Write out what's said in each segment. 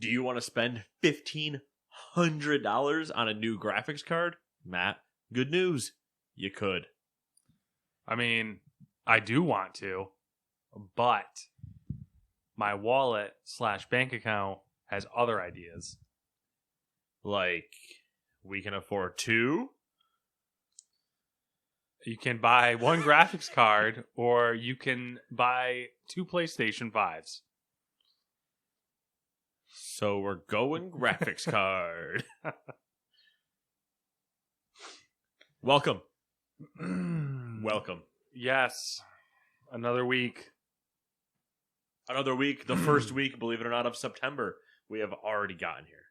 Do you want to spend $1,500 on a new graphics card? Matt, good news. You could. I mean, I do want to, but my wallet/bank account has other ideas. Like, we can afford 2? You can buy 1 graphics card, or you can buy 2 PlayStation 5s. So we're going graphics card. Welcome. Welcome. Yes. Another week. Another week, the first week, believe it or not, of September. We have already gotten here.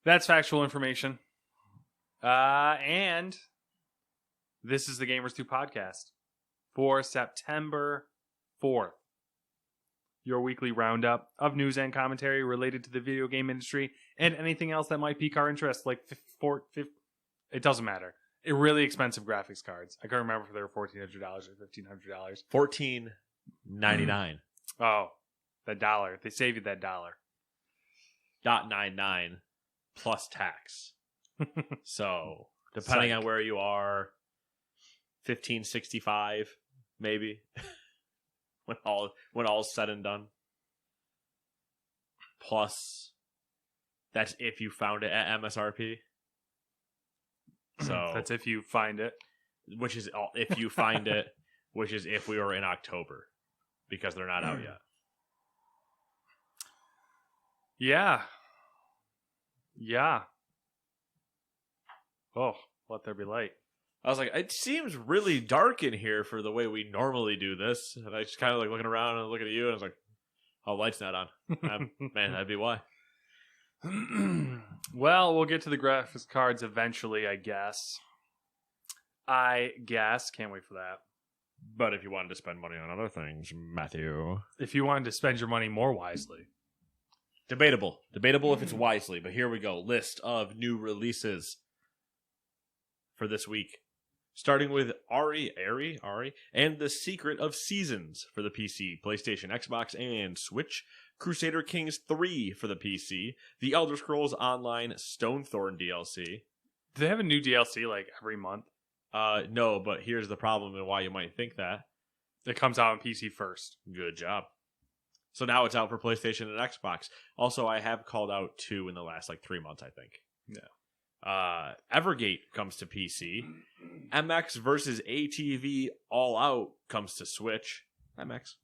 That's factual information. And this is the Gamers 2 podcast for September 4th. Your weekly roundup of news and commentary related to the video game industry and anything else that might pique our interest, like it doesn't matter. Really expensive graphics cards. I can't remember if they were $1,400 or $1,500. $14.99. Oh, that dollar. They save you that dollar. .99 plus tax. So, depending on where you are, $15.65 maybe. when all's said and done. Plus, that's if you found it at MSRP. So that's if you find it. Which is if you find it, which is if we were in October, because they're not out yet. Yeah. Oh, let there be light. I was like, it seems really dark in here for the way we normally do this. And I just kind of like looking around and looking at you, and I was like, oh, light's not on. Man, that'd be why. Well, we'll get to the graphics cards eventually, I guess. Can't wait for that. But if you wanted to spend money on other things, Matthew. If you wanted to spend your money more wisely. Debatable if it's wisely, but here we go. List of new releases for this week. Starting with Ari, and The Secret of Seasons for the PC, PlayStation, Xbox, and Switch. Crusader Kings 3 for the PC. The Elder Scrolls Online Stonethorn DLC. Do they have a new DLC like every month? No, but here's the problem and why you might think that. It comes out on PC first. Good job. So now it's out for PlayStation and Xbox. Also, I have called out 2 in the last 3 months, I think. Yeah. Evergate comes to PC. MX versus ATV All Out comes to Switch. MX.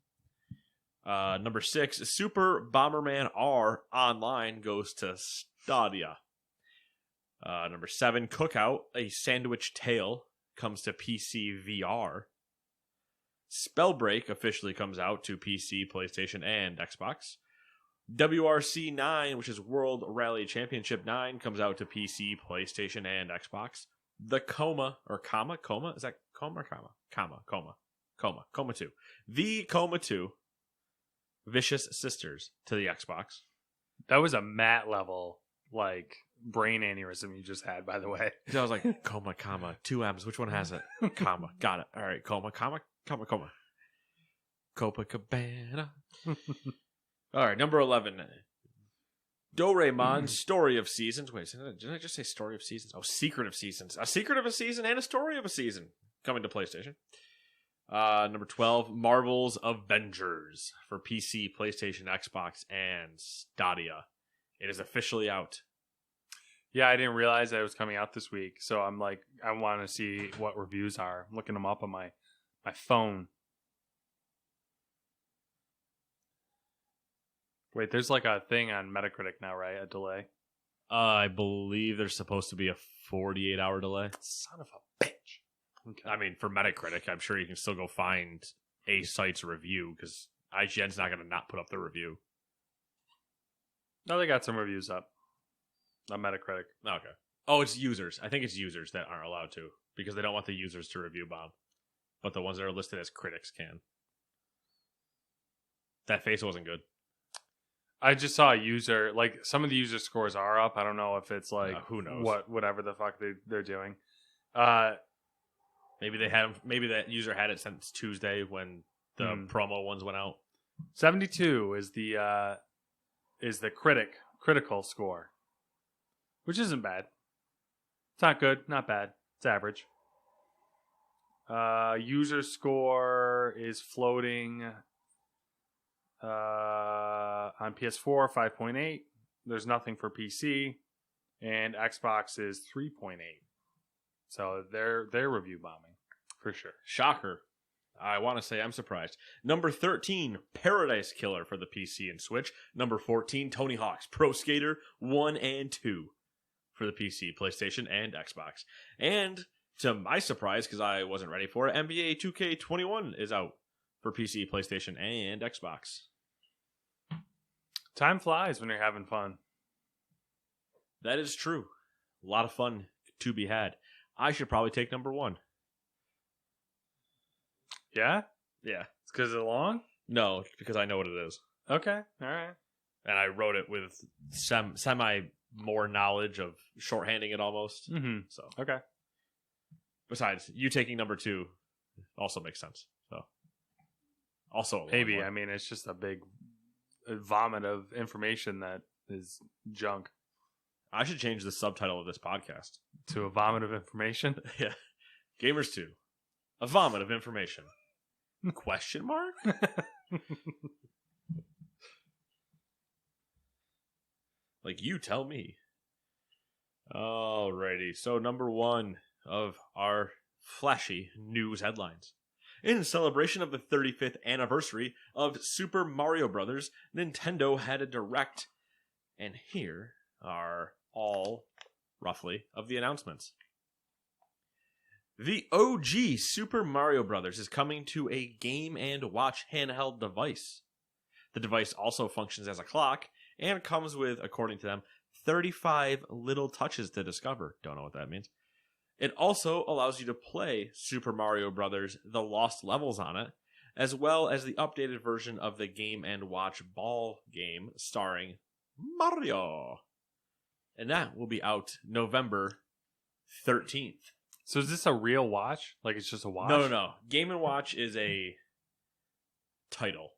Number 6, Super Bomberman R Online goes to Stadia. Number 7, Cookout, A Sandwich Tale comes to PC VR. Spellbreak officially comes out to PC, PlayStation, and Xbox. WRC 9, which is World Rally Championship 9, comes out to PC, PlayStation, and Xbox. The Coma, or Coma? Is that Coma or Coma? Coma 2. The Coma 2, Vicious Sisters to the Xbox. That was a Matt level, brain aneurysm you just had, by the way. I was like, Coma, 2 M's. Which one has it? Comma. Got it. All right, Coma. Copacabana. All right, number 11. Doraemon, Story of Seasons. Wait, didn't I just say Story of Seasons? Oh, Secret of Seasons. A Secret of a Season and a Story of a Season coming to PlayStation. Number 12, Marvel's Avengers for PC, PlayStation, Xbox, and Stadia. It is officially out. Yeah, I didn't realize that it was coming out this week, so I'm I want to see what reviews are. I'm looking them up on my phone. Wait, there's a thing on Metacritic now, right? A delay? I believe there's supposed to be a 48-hour delay. Son of a bitch. Okay. I mean, for Metacritic, I'm sure you can still go find a site's review, because IGN's not going to not put up the review. No, they got some reviews up on Metacritic. Okay. Oh, it's users. I think it's users that aren't allowed to, because they don't want the users to review bomb. But the ones that are listed as critics can. That face wasn't good. I just saw a user, some of the user scores are up. I don't know if it's who knows? Whatever the fuck they're doing. Maybe that user had it since Tuesday when the promo ones went out. 72 is the critical score, which isn't bad. It's not good, not bad. It's average. User score is floating on PS4 5.8. There's nothing for PC, and Xbox is 3.8. So they're review bombing for sure. Shocker. I want to say I'm surprised. Number 13, Paradise Killer for the PC and Switch. Number 14, Tony Hawk's Pro Skater 1 and 2 for the PC, PlayStation, and Xbox. And to my surprise, because I wasn't ready for it, NBA 2K21 is out for PC, PlayStation, and Xbox. Time flies when you're having fun. That is true. A lot of fun to be had. I should probably take number 1. Yeah? Yeah. It's because it's long? No, because I know what it is. Okay, all right. And I wrote it with semi more knowledge of shorthanding it almost. Mm-hmm. So okay. Besides, you taking number 2 also makes sense. So also maybe. I mean, it's just a big vomit of information that is junk. I should change the subtitle of this podcast to a vomit of information. Yeah. Gamers 2. A vomit of information. Question mark? Like, you tell me. Alrighty. So, number 1 of our flashy news headlines. In celebration of the 35th anniversary of Super Mario Bros., Nintendo had a direct. And here are all, roughly, of the announcements. The OG Super Mario Bros. Is coming to a Game & Watch handheld device. The device also functions as a clock and comes with, according to them, 35 little touches to discover. Don't know what that means. It also allows you to play Super Mario Bros. The Lost Levels on it, as well as the updated version of the Game & Watch ball game starring Mario. And that will be out November 13th. So is this a real watch? Like it's just a watch? No. Game & Watch is a title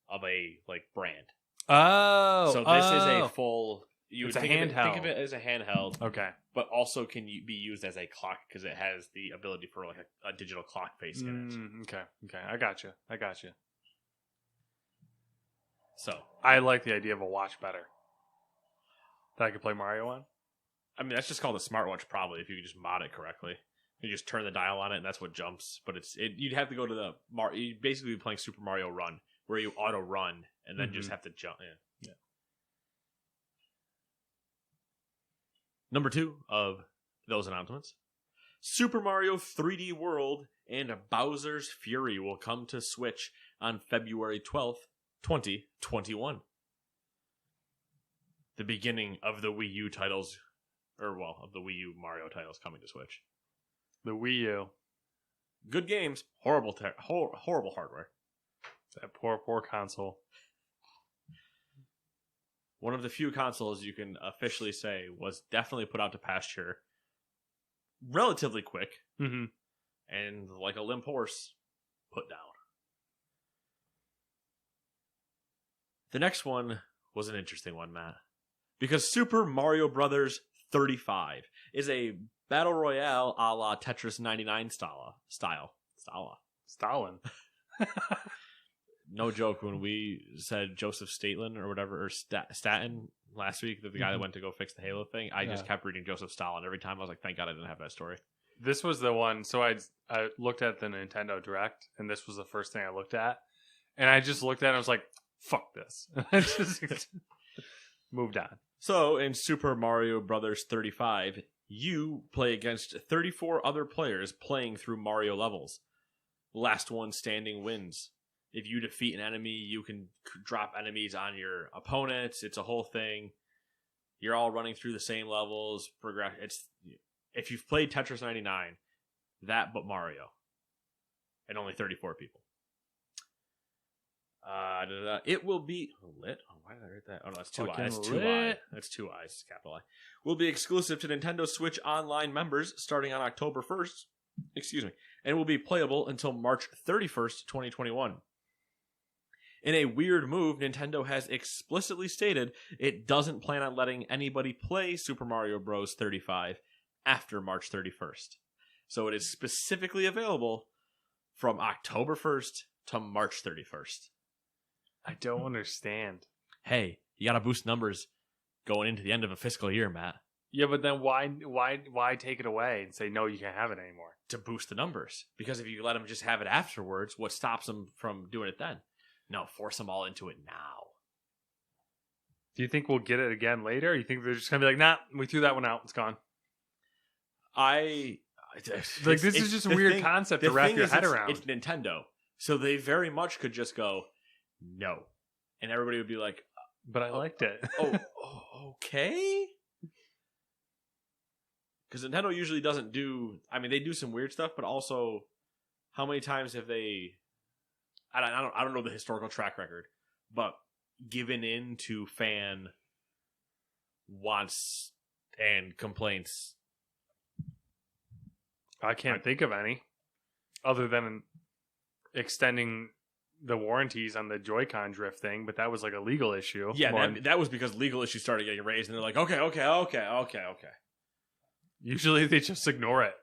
of a brand. Oh. So this is a full... It's a handheld. Think of it as a handheld. Okay. But also can be used as a clock because it has the ability for a digital clock face in it. Okay. I got you. So I like the idea of a watch better. That I could play Mario on? I mean, that's just called a smartwatch probably if you could just mod it correctly. You just turn the dial on it and that's what jumps. But you'd have to go to you'd basically be playing Super Mario Run where you auto run and then just have to jump in. Yeah. Number 2 of those announcements. Super Mario 3D World and Bowser's Fury will come to Switch on February 12th, 2021. The beginning of the Wii U titles, of the Wii U Mario titles coming to Switch. The Wii U. Good games, horrible hardware. That poor console. One of the few consoles you can officially say was definitely put out to pasture relatively quick. Mm-hmm. And like a limp horse, put down. The next one was an interesting one, Matt. Because Super Mario Bros. 35 is a battle royale a la Tetris 99 style. Stalin. No joke, when we said Joseph Stalin or whatever, or Staten last week, the guy that went to go fix the Halo thing, I just kept reading Joseph Stalin every time. I was like, thank God I didn't have that story. This was the one, so I looked at the Nintendo Direct, and this was the first thing I looked at. And I just looked at it and I was like, fuck this. I just moved on. So, in Super Mario Bros. 35, you play against 34 other players playing through Mario levels. Last one standing wins. If you defeat an enemy, you can drop enemies on your opponents. It's a whole thing. You're all running through the same levels. If you've played Tetris 99, that but Mario. And only 34 people. It will be lit. Oh, why did I write that? Oh no, that's 2 I's. 2 I. That's 2 I's. It's capital I. Will be exclusive to Nintendo Switch Online members starting on October 1st. And will be playable until March 31st, 2021. In a weird move, Nintendo has explicitly stated it doesn't plan on letting anybody play Super Mario Bros. 35 after March 31st. So it is specifically available from October 1st to March 31st. I don't understand. Hey, you gotta boost numbers going into the end of a fiscal year, Matt. Yeah, but then why take it away and say no, you can't have it anymore? To boost the numbers. Because if you let them just have it afterwards, what stops them from doing it then? No, force them all into it now. Do you think we'll get it again later? Or you think they're just gonna be like, nah, we threw that one out, it's gone? This is just a weird concept to wrap your head around. It's Nintendo, so they very much could just go no, and everybody would be like, "But I liked it." Okay. Because Nintendo usually doesn't do. I mean, they do some weird stuff, but also, how many times have they? I don't know the historical track record, but given in to fan wants and complaints. I can't think of any other than extending the warranties on the Joy-Con drift thing, but that was like a legal issue. Yeah, that was because legal issues started getting raised, and they're like, okay. Usually they just ignore it,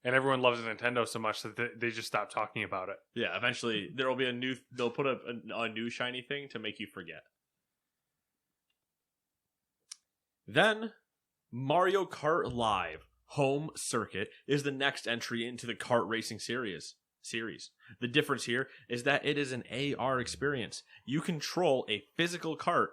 and everyone loves Nintendo so much that they just stop talking about it. Yeah, eventually there will be they'll put a new shiny thing to make you forget. Then, Mario Kart Live Home Circuit is the next entry into the kart racing series. The difference here is that it is an AR experience. You control a physical kart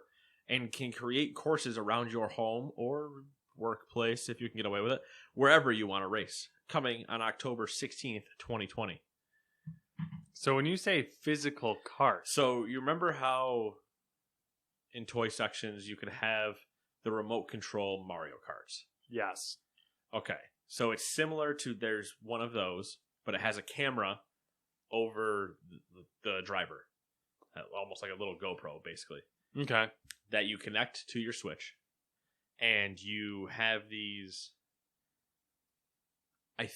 and can create courses around your home or workplace, if you can get away with it, wherever you want to race. Coming on October 16th, 2020. So when you say physical kart... So you remember how in toy sections you could have the remote control Mario Karts? Yes. Okay, so it's similar to, there's one of those, but it has a camera over the driver. Almost like a little GoPro, basically. Okay. That you connect to your Switch. And you have these... I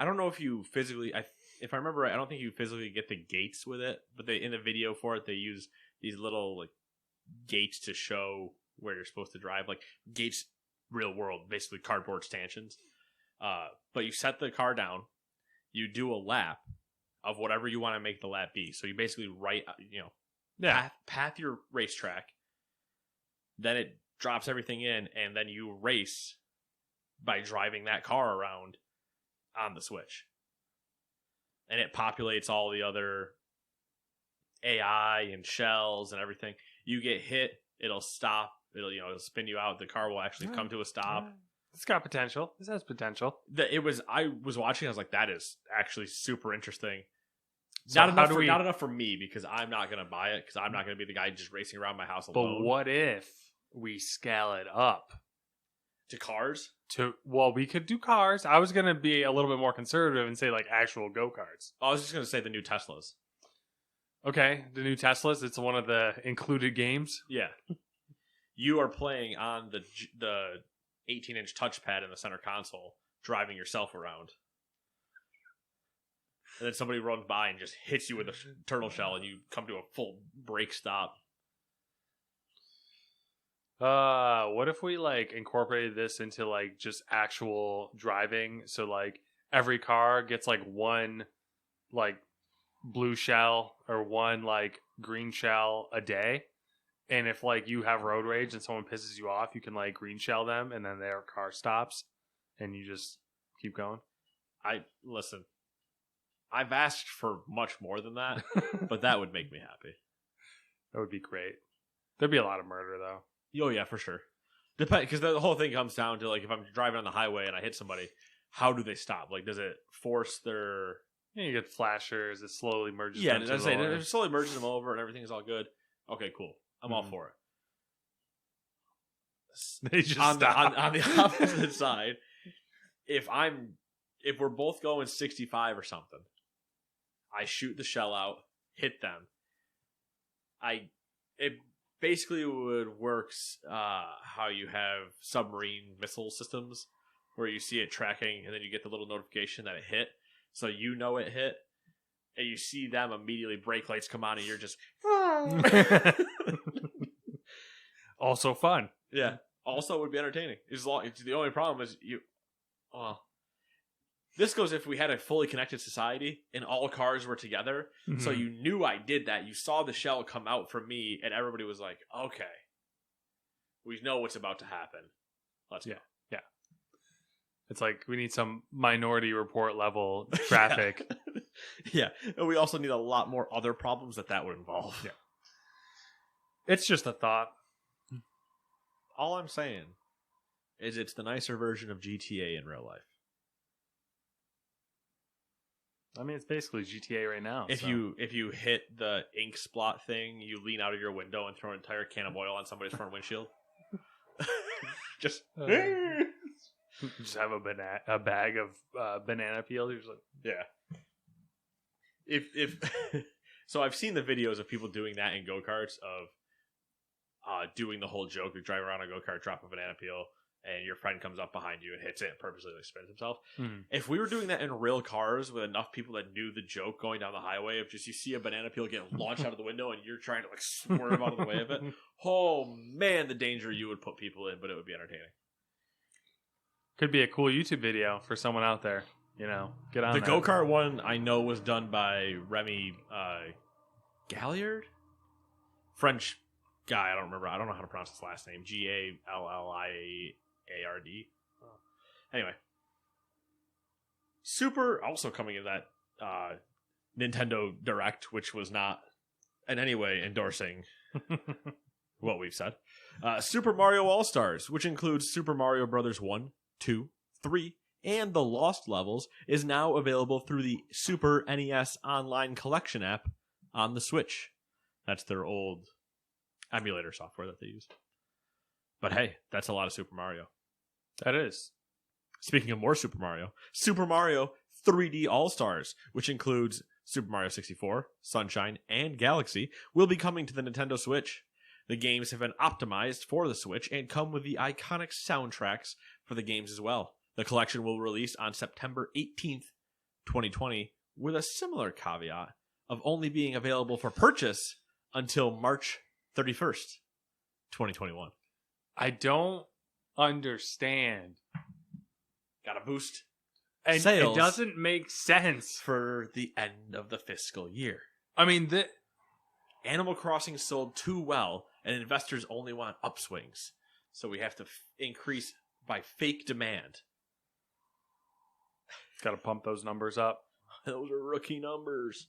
don't know if you physically... if I remember right, I don't think you physically get the gates with it, but in the video for it, they use these little like gates to show where you're supposed to drive. Like, gates... real world, basically cardboard stanchions. But you set the car down, you do a lap of whatever you want to make the lap be. So you basically path your racetrack, then it drops everything in, and then you race by driving that car around on the Switch. And it populates all the other AI and shells and everything. You get hit, it'll stop. It'll spin you out. The car will actually come to a stop. It's got potential. This has potential. I was watching. I was like, that is actually super interesting. So not enough for me, because I'm not going to buy it, because I'm not going to be the guy just racing around my house alone. But what if we scale it up to cars? We could do cars. I was going to be a little bit more conservative and say like actual go-karts. I was just going to say the new Teslas. Okay, the new Teslas. It's one of the included games. Yeah. You are playing on the 18-inch touchpad in the center console, driving yourself around. And then somebody runs by and just hits you with a turtle shell, and you come to a full brake stop. What if we like incorporated this into like just actual driving? So like every car gets like one like blue shell or one like green shell a day. And if, like, you have road rage and someone pisses you off, you can, like, green shell them, and then their car stops, and you just keep going. Listen, I've asked for much more than that, but that would make me happy. That would be great. There'd be a lot of murder, though. Oh, yeah, for sure. Because the whole thing comes down to, like, if I'm driving on the highway and I hit somebody, how do they stop? Like, does it force their... Yeah, you get flashers, it slowly merges them. Yeah, it slowly merges them over, and everything's all good. Okay, cool. I'm all for it. They just on the opposite side, if we're both going 65 or something, I shoot the shell out, hit them. It basically works how you have submarine missile systems, where you see it tracking and then you get the little notification that it hit, so you know it hit, and you see them immediately, brake lights come on, and you're just Also fun. yeah. Also, it would be entertaining. The only problem is well, this goes if we had a fully connected society and all cars were together. Mm-hmm. So you knew I did that. You saw the shell come out from me, and everybody was like, "Okay, we know what's about to happen. Let's go." Yeah. It's like we need some Minority Report level traffic. Yeah, and we also need a lot more other problems that would involve. Yeah. It's just a thought. All I'm saying is it's the nicer version of GTA in real life. I mean, it's basically GTA right now. If you hit the ink splot thing, you lean out of your window and throw an entire can of oil on somebody's front windshield. Just have a bag of banana peels. You're just like, yeah. If so, I've seen the videos of people doing that in go-karts of doing the whole joke. You drive around a go-kart, drop a banana peel, and your friend comes up behind you and hits it and purposely spins himself. Mm-hmm. If we were doing that in real cars with enough people that knew the joke going down the highway, if just you see a banana peel get launched out of the window and you're trying to like swerve out of the way of it, oh man, the danger you would put people in, but it would be entertaining. Could be a cool YouTube video for someone out there. Get on the that. go-kart one I know was done by Remy Galliard? French guy, I don't remember. I don't know how to pronounce his last name. Galliard. Anyway. Super, also coming in that Nintendo Direct, which was not in any way endorsing what we've said. Super Mario All-Stars, which includes Super Mario Brothers 1, 2, 3, and the Lost Levels, is now available through the Super NES Online Collection app on the Switch. That's their old emulator software that they use. But hey, that's a lot of Super Mario. That is. Speaking of more Super Mario 3D All-Stars, which includes Super Mario 64, Sunshine, and Galaxy, will be coming to the Nintendo Switch. The games have been optimized for the Switch and come with the iconic soundtracks for the games as well. The collection will release on September 18th, 2020, with a similar caveat of only being available for purchase until March 31st, 2021. I don't understand. Gotta boost and sales. It doesn't make sense for the end of the fiscal year. I mean, Animal Crossing sold too well, and investors only want upswings. So we have to increase by fake demand. Gotta pump those numbers up. Those are rookie numbers.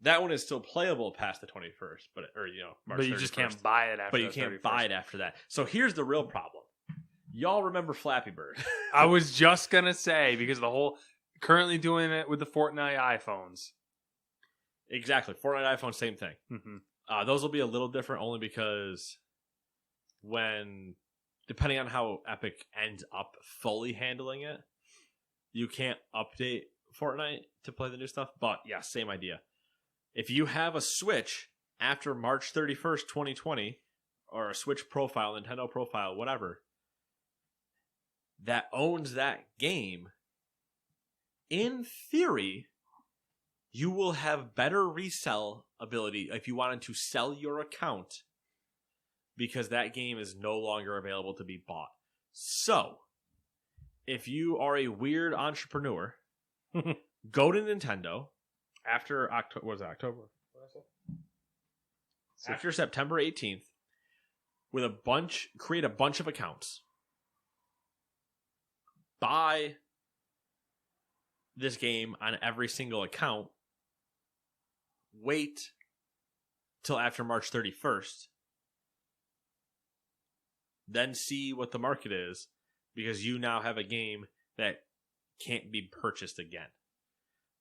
That one is still playable past the 21st, March 31st. But you just can't buy it after. But you can't buy it after that. So here's the real problem. Y'all remember Flappy Bird? I was just gonna say, because the whole currently doing it with the Fortnite iPhones. Exactly, Fortnite iPhone, same thing. Mm-hmm. Those will be a little different only because depending on how Epic ends up fully handling it, you can't update Fortnite to play the new stuff. But yeah, same idea. If you have a Switch after March 31st, 2020, or a Switch profile, Nintendo profile, whatever, that owns that game, in theory, you will have better resell ability if you wanted to sell your account because that game is no longer available to be bought. So, if you are a weird entrepreneur, go to Nintendo after October. Was it October? After September 18th, create a bunch of accounts. Buy this game on every single account. Wait till after March 31st. Then see what the market is, because you now have a game that can't be purchased again.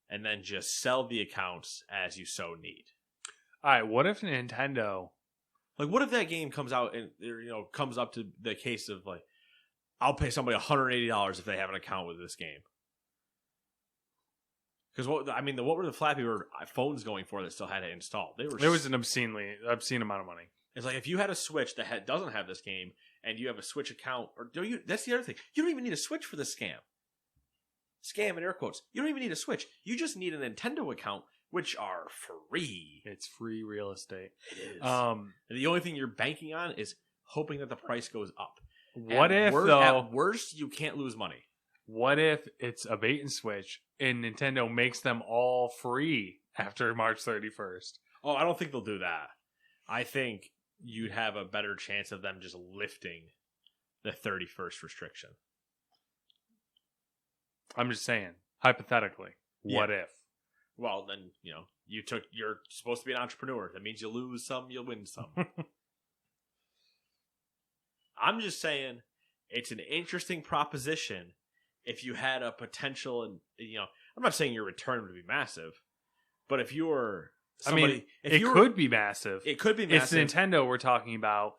And then just sell the accounts as you so need. All right, what if Nintendo... what if that game comes out and comes up to the case of I'll pay somebody $180 if they have an account with this game. Because what were the Flappy Bird phones going for that still had it installed? It was an obscene amount of money. It's like if you had a Switch that doesn't have this game and you have a Switch account, that's the other thing. You don't even need a Switch for this scam. Scam in air quotes. You don't even need a Switch. You just need a Nintendo account, which are free. It's free real estate. It is. And the only thing you're banking on is hoping that the price goes up. At worst, you can't lose money. What if it's a bait and switch and Nintendo makes them all free after March 31st? Oh, I don't think they'll do that. I think you'd have a better chance of them just lifting the 31st restriction. I'm just saying, hypothetically, what if? Well, then, you're supposed to be an entrepreneur. That means you lose some, you'll win some. I'm just saying, it's an interesting proposition if you had a potential, and I'm not saying your return would be massive, but if you were somebody, it could be massive. It could be massive. It's Nintendo we're talking about.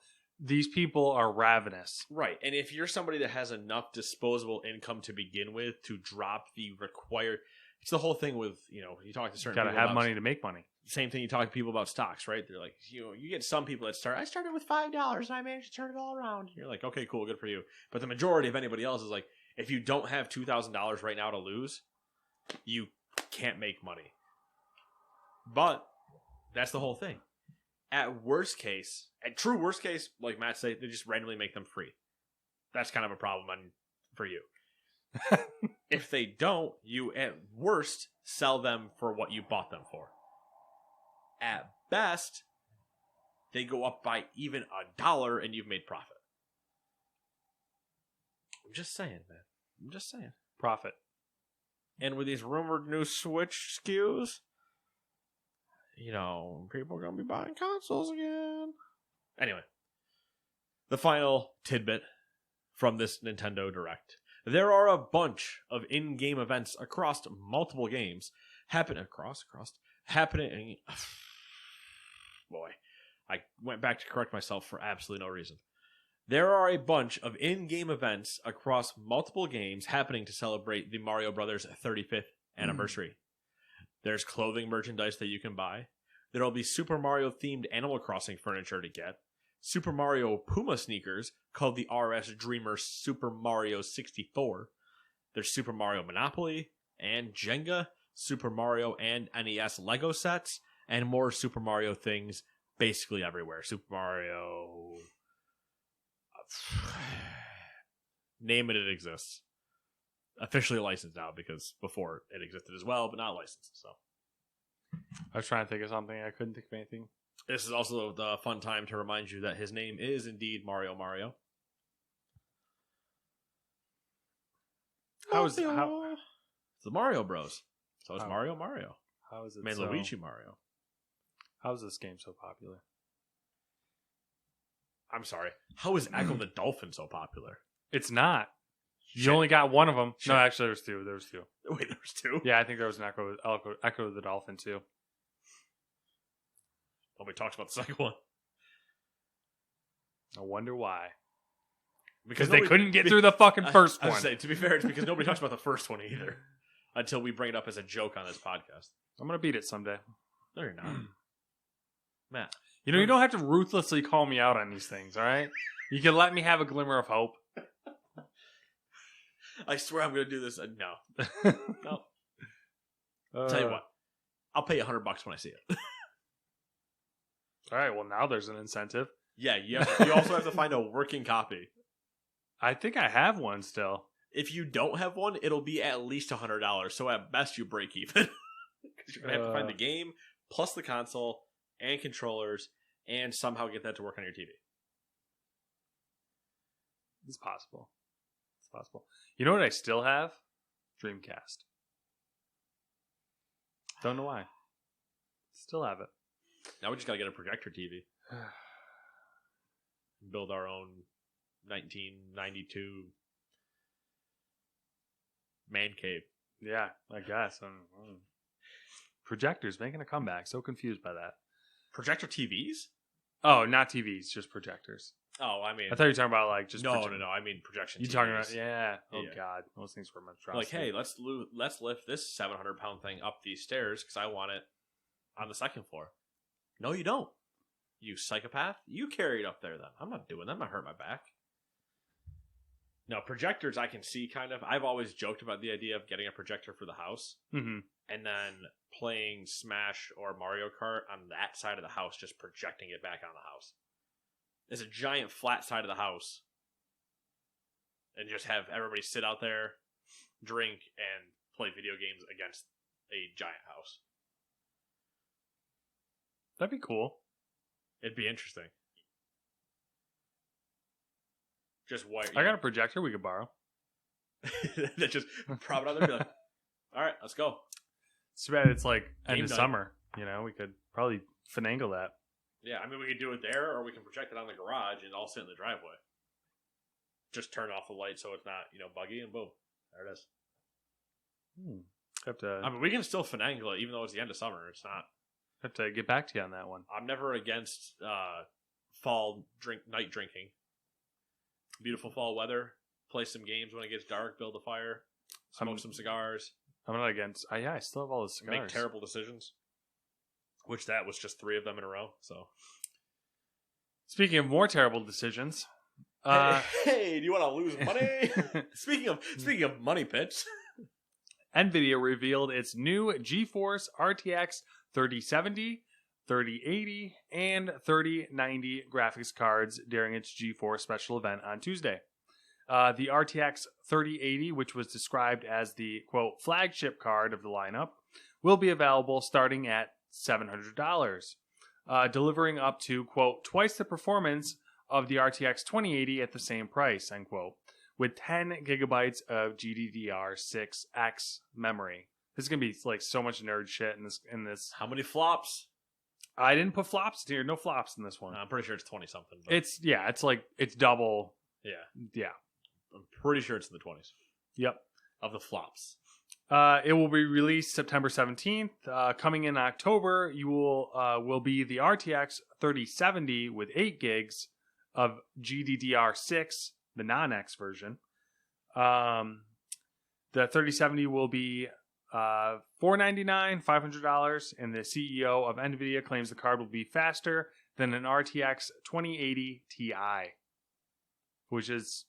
These people are ravenous. Right. And if you're somebody that has enough disposable income to begin with to drop the required... It's the whole thing with, you talk to certain people. Gotta have money to make money. Same thing you talk to people about stocks, right? They're like, you get some people that I started with $5 and I managed to turn it all around. You're like, okay, cool, good for you. But the majority of anybody else is like, if you don't have $2,000 right now to lose, you can't make money. But that's the whole thing. At true worst case, like Matt said, they just randomly make them free. That's kind of a problem for you. If they don't, you at worst sell them for what you bought them for. At best, they go up by even $1 and you've made profit. I'm just saying, man. I'm just saying. Profit. And with these rumored new Switch SKUs, people are going to be buying consoles again. Anyway, the final tidbit from this Nintendo Direct. There are a bunch of in-game events across multiple games happening. Boy, I went back to correct myself for absolutely no reason. There are a bunch of in-game events across multiple games happening to celebrate the Mario Brothers 35th anniversary. There's clothing merchandise that you can buy. There will be Super Mario themed Animal Crossing furniture to get. Super Mario Puma sneakers called the RS Dreamer Super Mario 64. There's Super Mario Monopoly and Jenga, Super Mario and NES Lego sets, and more Super Mario things basically everywhere. Super Mario... Name it exists. Officially licensed now because before it existed as well, but not licensed. So I was trying to think of something. I couldn't think of anything. This is also the fun time to remind you that his name is indeed Mario. It's the Mario Bros. So it's Mario. How is it Luigi Mario. How is this game so popular? I'm sorry. How is Echo the Dolphin so popular? It's not. You only got one of them. Shit. No, actually, there was two. Wait, there was two? Yeah, I think there was an Echo the Dolphin, too. Nobody talks about the second one. I wonder why. Because they couldn't get through the fucking first one. I was saying, to be fair, it's because nobody talks about the first one either. Until we bring it up as a joke on this podcast. I'm going to beat it someday. No, you're not. Matt. You don't have to ruthlessly call me out on these things, all right? You can let me have a glimmer of hope. I swear I'm going to do this. No. No. Tell you what. I'll pay you $100 when I see it. All right, well, now there's an incentive. Yeah, you also have to find a working copy. I think I have one still. If you don't have one, it'll be at least $100. So at best, you break even. Because you're going to have to find the game, plus the console, and controllers, and somehow get that to work on your TV. It's possible. It's possible. You know what I still have? Dreamcast. Don't know why. Still have it. Now we just gotta get a projector TV. Build our own 1992 man cave. Yeah, I guess. Projectors making a comeback. So confused by that. Projector TVs? Oh, not TVs, just projectors. Oh, I mean... I thought you were talking about, like, just... No, I mean projection TVs. You talking about... Yeah. Oh, yeah. God. Those things were monstrosity. Like, hey, let's lift this 700-pound thing up these stairs because I want it on the second floor. No, you don't. You psychopath. You carry it up there, then. I'm not doing that. I'm not hurting my back. No, projectors I can see kind of. I've always joked about the idea of getting a projector for the house Mm-hmm. and then playing Smash or Mario Kart on that side of the house, just projecting it back on the house. There's a giant flat side of the house and just have everybody sit out there, drink, and play video games against a giant house. That'd be cool. It'd be interesting. Just white. I got a projector we could borrow. That just prop it out there and be like, all right, let's go. It's too bad it's like end Game of night. summer. You know, we could probably finagle that. Yeah, I mean, we could do it there, or we can project it on the garage and all sit in the driveway. Just turn off the light so it's not, buggy, and boom, there it is. Have to I mean, we can still finagle it, even though it's the end of summer. It's not. have to get back to you on that one. I'm never against fall night drinking. Beautiful fall weather. Play some games when it gets dark. Build a fire. Smoke some cigars. I'm not against. I still have all the cigars. Make terrible decisions. Which that was just 3 of them in a row. So, Speaking of more terrible decisions, hey, do you want to lose money? speaking of money pits, Nvidia revealed its new GeForce RTX 3070, 3080, and 3090 graphics cards during its GeForce special event on Tuesday. The RTX 3080, which was described as the, quote, flagship card of the lineup, will be available starting at $700, delivering up to, quote, twice the performance of the RTX 2080 at the same price, end quote, with 10 gigabytes of GDDR6X memory. This is going to be like so much nerd shit in this. how many flops? I didn't put flops here. No flops in this one. I'm pretty sure it's 20 something. It's double. Yeah. I'm pretty sure it's in the 20s. Yep. Of the flops. It will be released September 17th. Coming in October, you will be the RTX 3070 with 8 gigs of GDDR6, the non-X version. The 3070 will be $499, $500, and the CEO of Nvidia claims the card will be faster than an RTX 2080 Ti, which is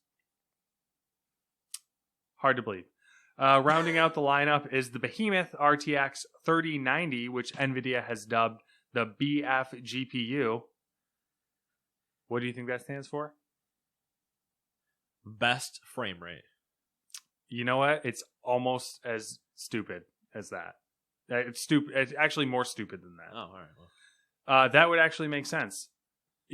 hard to believe. Rounding out the lineup is the behemoth RTX 3090, which Nvidia has dubbed the BF GPU. What do you think that stands for? Best frame rate. You know what? It's almost as stupid as that. It's stupid. It's actually more stupid than that. Oh, all right. Well. That would actually make sense.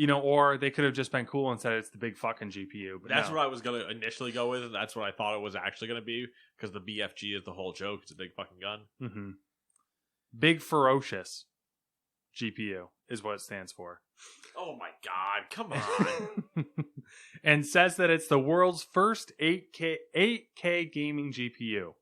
Or they could have just been cool and said it's the big fucking GPU. But That's no. what I was going to initially go with, and that's what I thought it was actually going to be, because the BFG is the whole joke. It's a big fucking gun. Mm-hmm. Big ferocious GPU is what it stands for. Oh my god, come on. And says that it's the world's first 8K gaming GPU.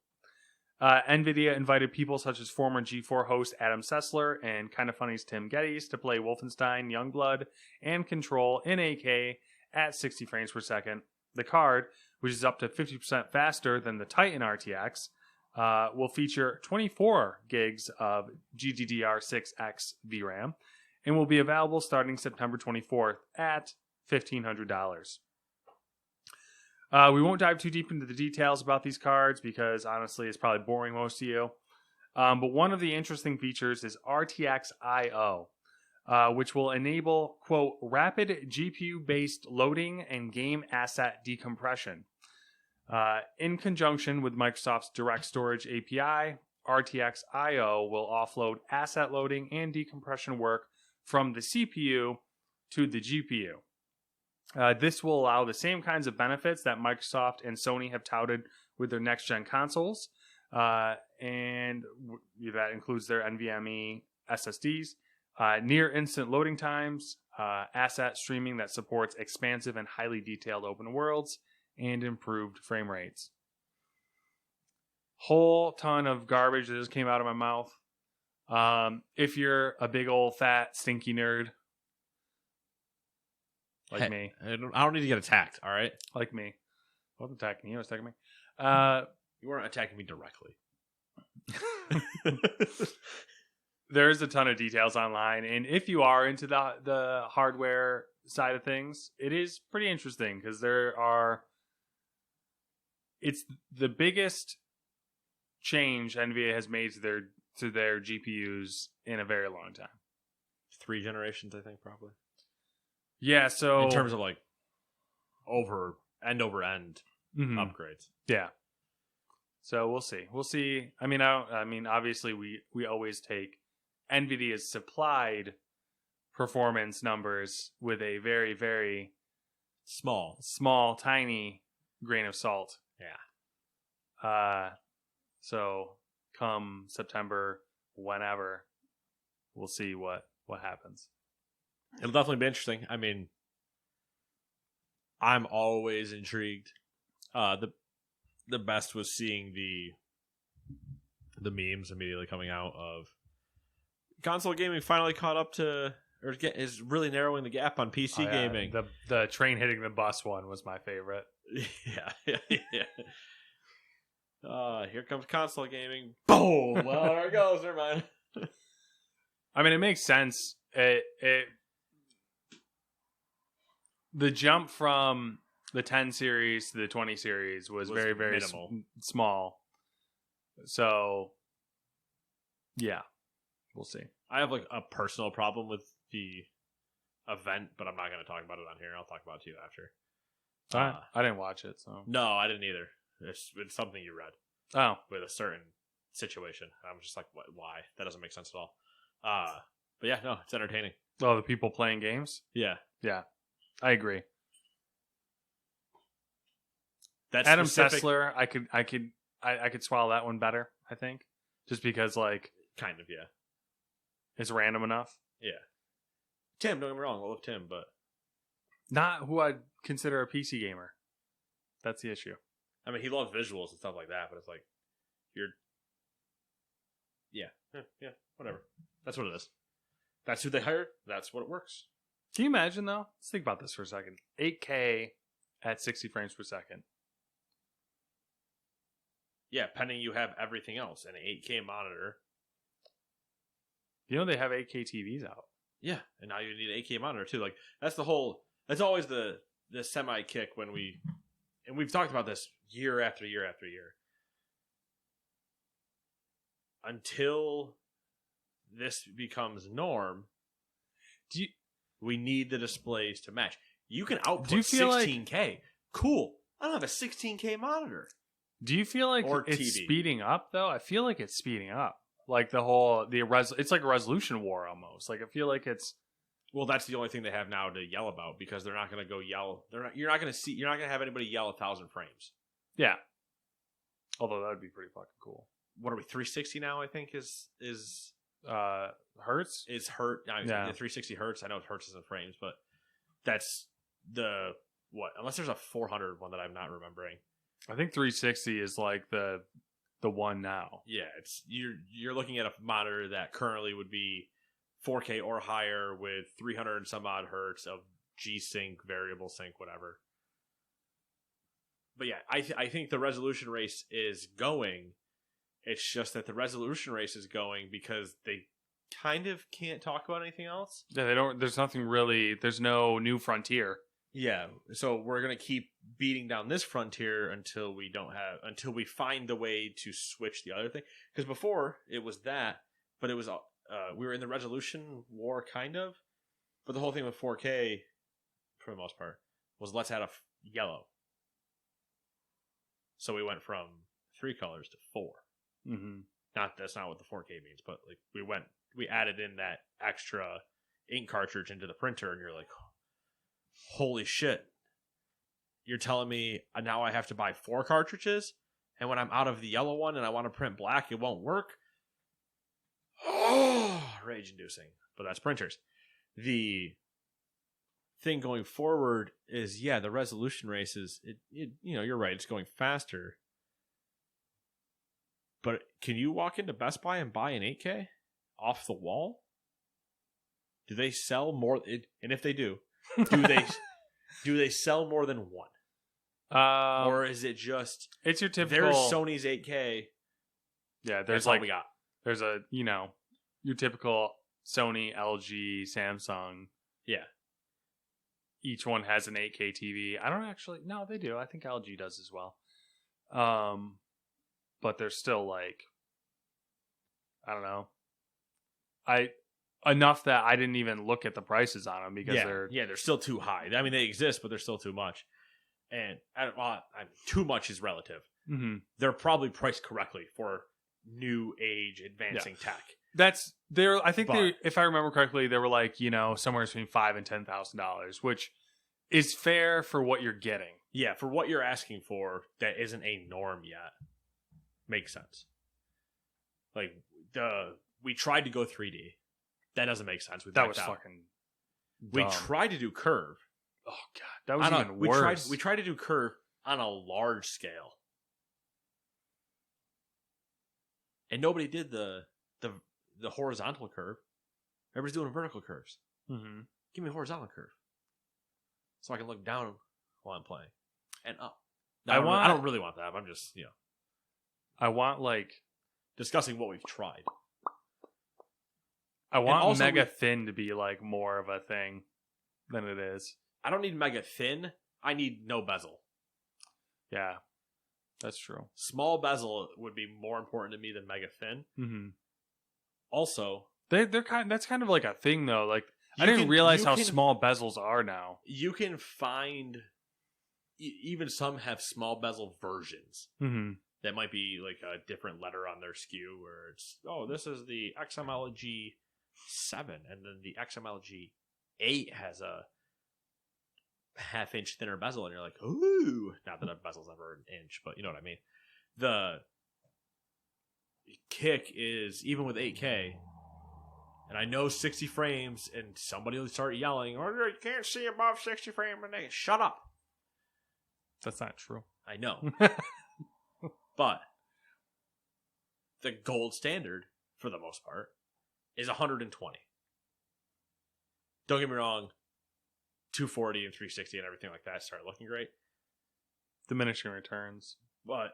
Nvidia invited people such as former G4 host Adam Sessler and Kinda Funny's Tim Geddes to play Wolfenstein Youngblood and Control in 8K at 60 frames per second. The card, which is up to 50% faster than the Titan RTX, will feature 24 gigs of GDDR6X VRAM and will be available starting September 24th at $1,500. We won't dive too deep into the details about these cards because honestly it's probably boring most of you. But one of the interesting features is RTX IO, which will enable, quote, rapid GPU-based loading and game asset decompression. In conjunction with Microsoft's Direct Storage API, RTX IO will offload asset loading and decompression work from the CPU to the GPU. This will allow the same kinds of benefits that Microsoft and Sony have touted with their next-gen consoles, and that includes their NVMe SSDs, near-instant loading times, asset streaming that supports expansive and highly detailed open worlds, and improved frame rates. Whole ton of garbage that just came out of my mouth. If you're a big old fat stinky nerd like me, I don't need to get attacked, all right? like me, I wasn't attacking you. I was attacking me. You weren't attacking me directly. There's a ton of details online, and if you are into the hardware side of things, it is pretty interesting because there are it's the biggest change Nvidia has made to their GPUs in a very long time. 3 generations, I think, probably. Yeah, so in terms of like over end upgrades. Yeah. So we'll see. We'll see. I mean, obviously we always take Nvidia's supplied performance numbers with a very, very small, tiny grain of salt. Yeah. So come September, whenever, we'll see what happens. It'll definitely be interesting. I mean, I'm always intrigued. The best was seeing the memes immediately coming out of console gaming finally caught up to, or is really narrowing the gap on PC gaming. The train hitting the bus one was my favorite. Yeah. Here comes console gaming. Boom! Well, there it goes. Never mind. I mean, it makes sense. The jump from the 10 series to the 20 series was very, very small. So, yeah, we'll see. I have like a personal problem with the event, but I'm not going to talk about it on here. I'll talk about it to you after. I didn't watch it, so no, I didn't either. It's something you read. Oh, with a certain situation. I'm just like, what? Why? That doesn't make sense at all. But yeah, no, it's entertaining. Oh, the people playing games? Yeah, I agree. That's Adam Sessler. I could swallow that one better. I think, just because like kind of, yeah, it's random enough. Yeah. Tim, don't get me wrong, I love Tim, but not who I'd consider a PC gamer. That's the issue. I mean, he loves visuals and stuff like that, but it's like yeah, whatever. That's what it is. That's who they hired. That's what it works. Can you imagine though? Let's think about this for a second. 8K at 60 frames per second. Yeah, pending you have everything else, an 8K monitor. You know they have 8K TVs out. Yeah, and now you need an 8K monitor too. Like that's always the semi kick when we've talked about this year after year after year. Until this becomes norm, we need the displays to match. You can output 16K. Like, cool. I don't have a 16K monitor. Do you feel like it's speeding up though? I feel like it's speeding up. Like it's like a resolution war almost. Like I feel like it's. Well, that's the only thing they have now to yell about because they're not going to go yell. You're not going to have anybody yell 1,000 frames. Yeah. Although that would be pretty fucking cool. What are we? 360 now? I think is hertz. Is hertz? Yeah. 360 hertz. I know hertz isn't frames, but that's the what? Unless there's a 400 one that I'm not remembering. I think 360 is like the one now. Yeah, it's you're looking at a monitor that currently would be 4K or higher with 300 and some odd hertz of G-Sync, variable sync, whatever. But yeah, I think the resolution race is going. It's just that the resolution race is going because they kind of can't talk about anything else. Yeah, they don't. There's nothing really. There's no new frontier. Yeah, so we're gonna keep beating down this frontier until we find the way to switch the other thing. Because before it was that, but it was we were in the resolution war kind of. But the whole thing with 4K, for the most part, was let's add a yellow. So we went from 3 colors to 4. Mm-hmm. That's not what the 4K means, but like we added in that extra ink cartridge into the printer, and you're like, holy shit! You're telling me now I have to buy 4 cartridges, and when I'm out of the yellow one and I want to print black, it won't work. Oh, rage-inducing. But that's printers. The thing going forward is, yeah, the resolution races. You're right. It's going faster. But can you walk into Best Buy and buy an 8K off the wall? Do they sell more? And if they do they sell more than one? Or is it just it's your typical? There's Sony's 8K. Yeah, there's all we got. There's your typical Sony, LG, Samsung. Yeah. Each one has an 8K TV. I don't actually. No, they do. I think LG does as well. But they're still like, I don't know. Enough that I didn't even look at the prices on them because they're still too high. I mean, they exist, but they're still too much. And too much is relative. Mm-hmm. They're probably priced correctly for new age advancing tech. I think if I remember correctly, they were like, somewhere between $5,000 and $10,000, which is fair for what you're getting. Yeah, for what you're asking for, that isn't a norm yet. Makes sense. Like we tried to go 3D. That doesn't make sense. That was fucking dumb. We tried to do curve. Oh god, that was even worse. We tried to do curve on a large scale, and nobody did the horizontal curve. Everybody's doing vertical curves. Mm-hmm. Give me a horizontal curve, so I can look down while I'm playing and up. I don't really want that. I'm just I want discussing what we've tried. I want mega thin to be like more of a thing than it is. I don't need mega thin. I need no bezel. Yeah, that's true. Small bezel would be more important to me than mega thin. Mm-hmm. Also, that's kind of like a thing though. Like I didn't realize how small bezels are now. You can find even some have small bezel versions. Mm-hmm. That might be like a different letter on their SKU where it's, this is the XMLG 7 and then the XMLG 8 has a half-inch thinner bezel and you're like, ooh, not that a bezel's ever an inch, but you know what I mean. The kick is, even with 8K, and I know 60 frames and somebody will start yelling, you can't see above 60 frames a second. Shut up. That's not true. I know. But the gold standard, for the most part, is 120. Don't get me wrong, 240 and 360 and everything like that start looking great. Diminishing returns. But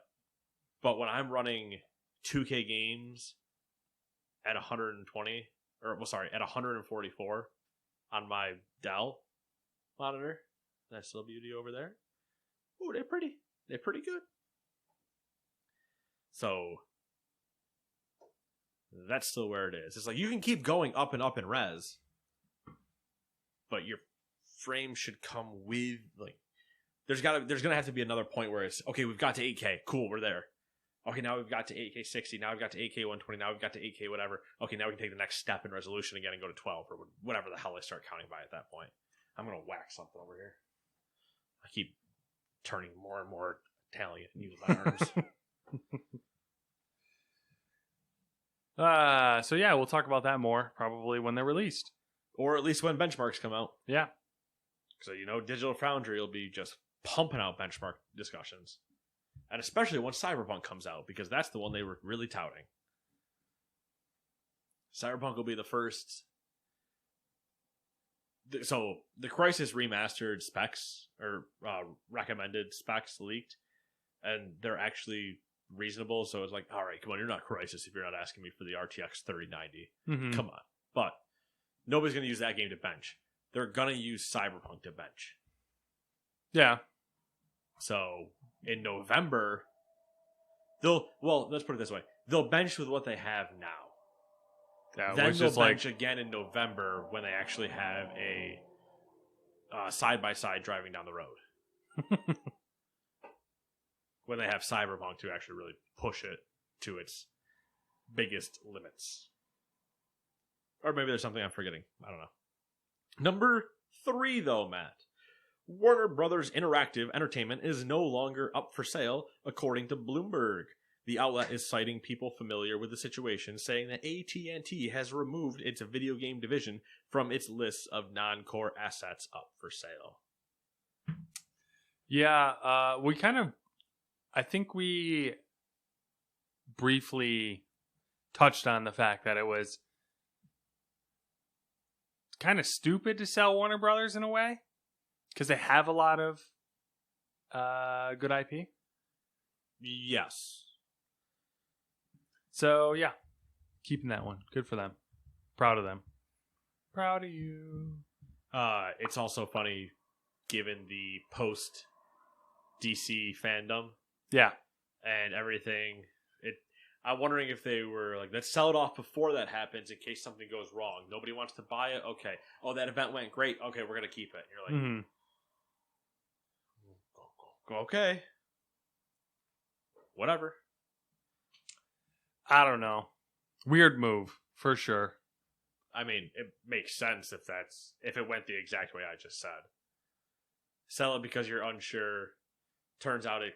when I'm running 2K games at 120, at 144 on my Dell monitor, nice little beauty over there. Oh, they're pretty. They're pretty good. So that's still where it is. It's like you can keep going up and up in res, but your frame should come with there's gonna have to be another point where it's okay. We've got to 8K. Cool, we're there. Okay, now we've got to 8K 60. Now we've got to 8K 120. Now we've got to 8K whatever. Okay, now we can take the next step in resolution again and go to 12 or whatever the hell I start counting by at that point. I'm gonna whack something over here. I keep turning more and more Italian and use my arms. So yeah, we'll talk about that more probably when they're released, or at least when benchmarks come out. Yeah, so Digital Foundry will be just pumping out benchmark discussions, and especially once Cyberpunk comes out, because that's the one they were really touting. Cyberpunk will be the first. So the Crysis Remastered specs or recommended specs leaked, and they're actually reasonable. So it's like, all right, come on, you're not Crysis if you're not asking me for the RTX 3090. Mm-hmm. Come on. But nobody's going to use that game to bench. They're going to use Cyberpunk to bench. Yeah. So in November, let's put it this way. They'll bench with what they have now. Yeah, then they'll bench again in November when they actually have a side-by-side driving down the road. When they have Cyberpunk to actually really push it to its biggest limits. Or maybe there's something I'm forgetting. I don't know. Number 3, though, Matt. Warner Brothers Interactive Entertainment is no longer up for sale, according to Bloomberg. The outlet is citing people familiar with the situation, saying that AT&T has removed its video game division from its list of non-core assets up for sale. Yeah, I think we briefly touched on the fact that it was kind of stupid to sell Warner Brothers in a way, because they have a lot of good IP. Yes. So, yeah, keeping that one. Good for them. Proud of them. Proud of you. It's also funny, given the post-DC fandom. Yeah. and everything. I'm wondering if they were like, let's sell it off before that happens in case something goes wrong. Nobody wants to buy it. Okay. Oh, that event went great. Okay, we're gonna keep it. And you're like, okay, whatever. I don't know. Weird move for sure. I mean, it makes sense if it went the exact way I just said. Sell it because you're unsure. Turns out it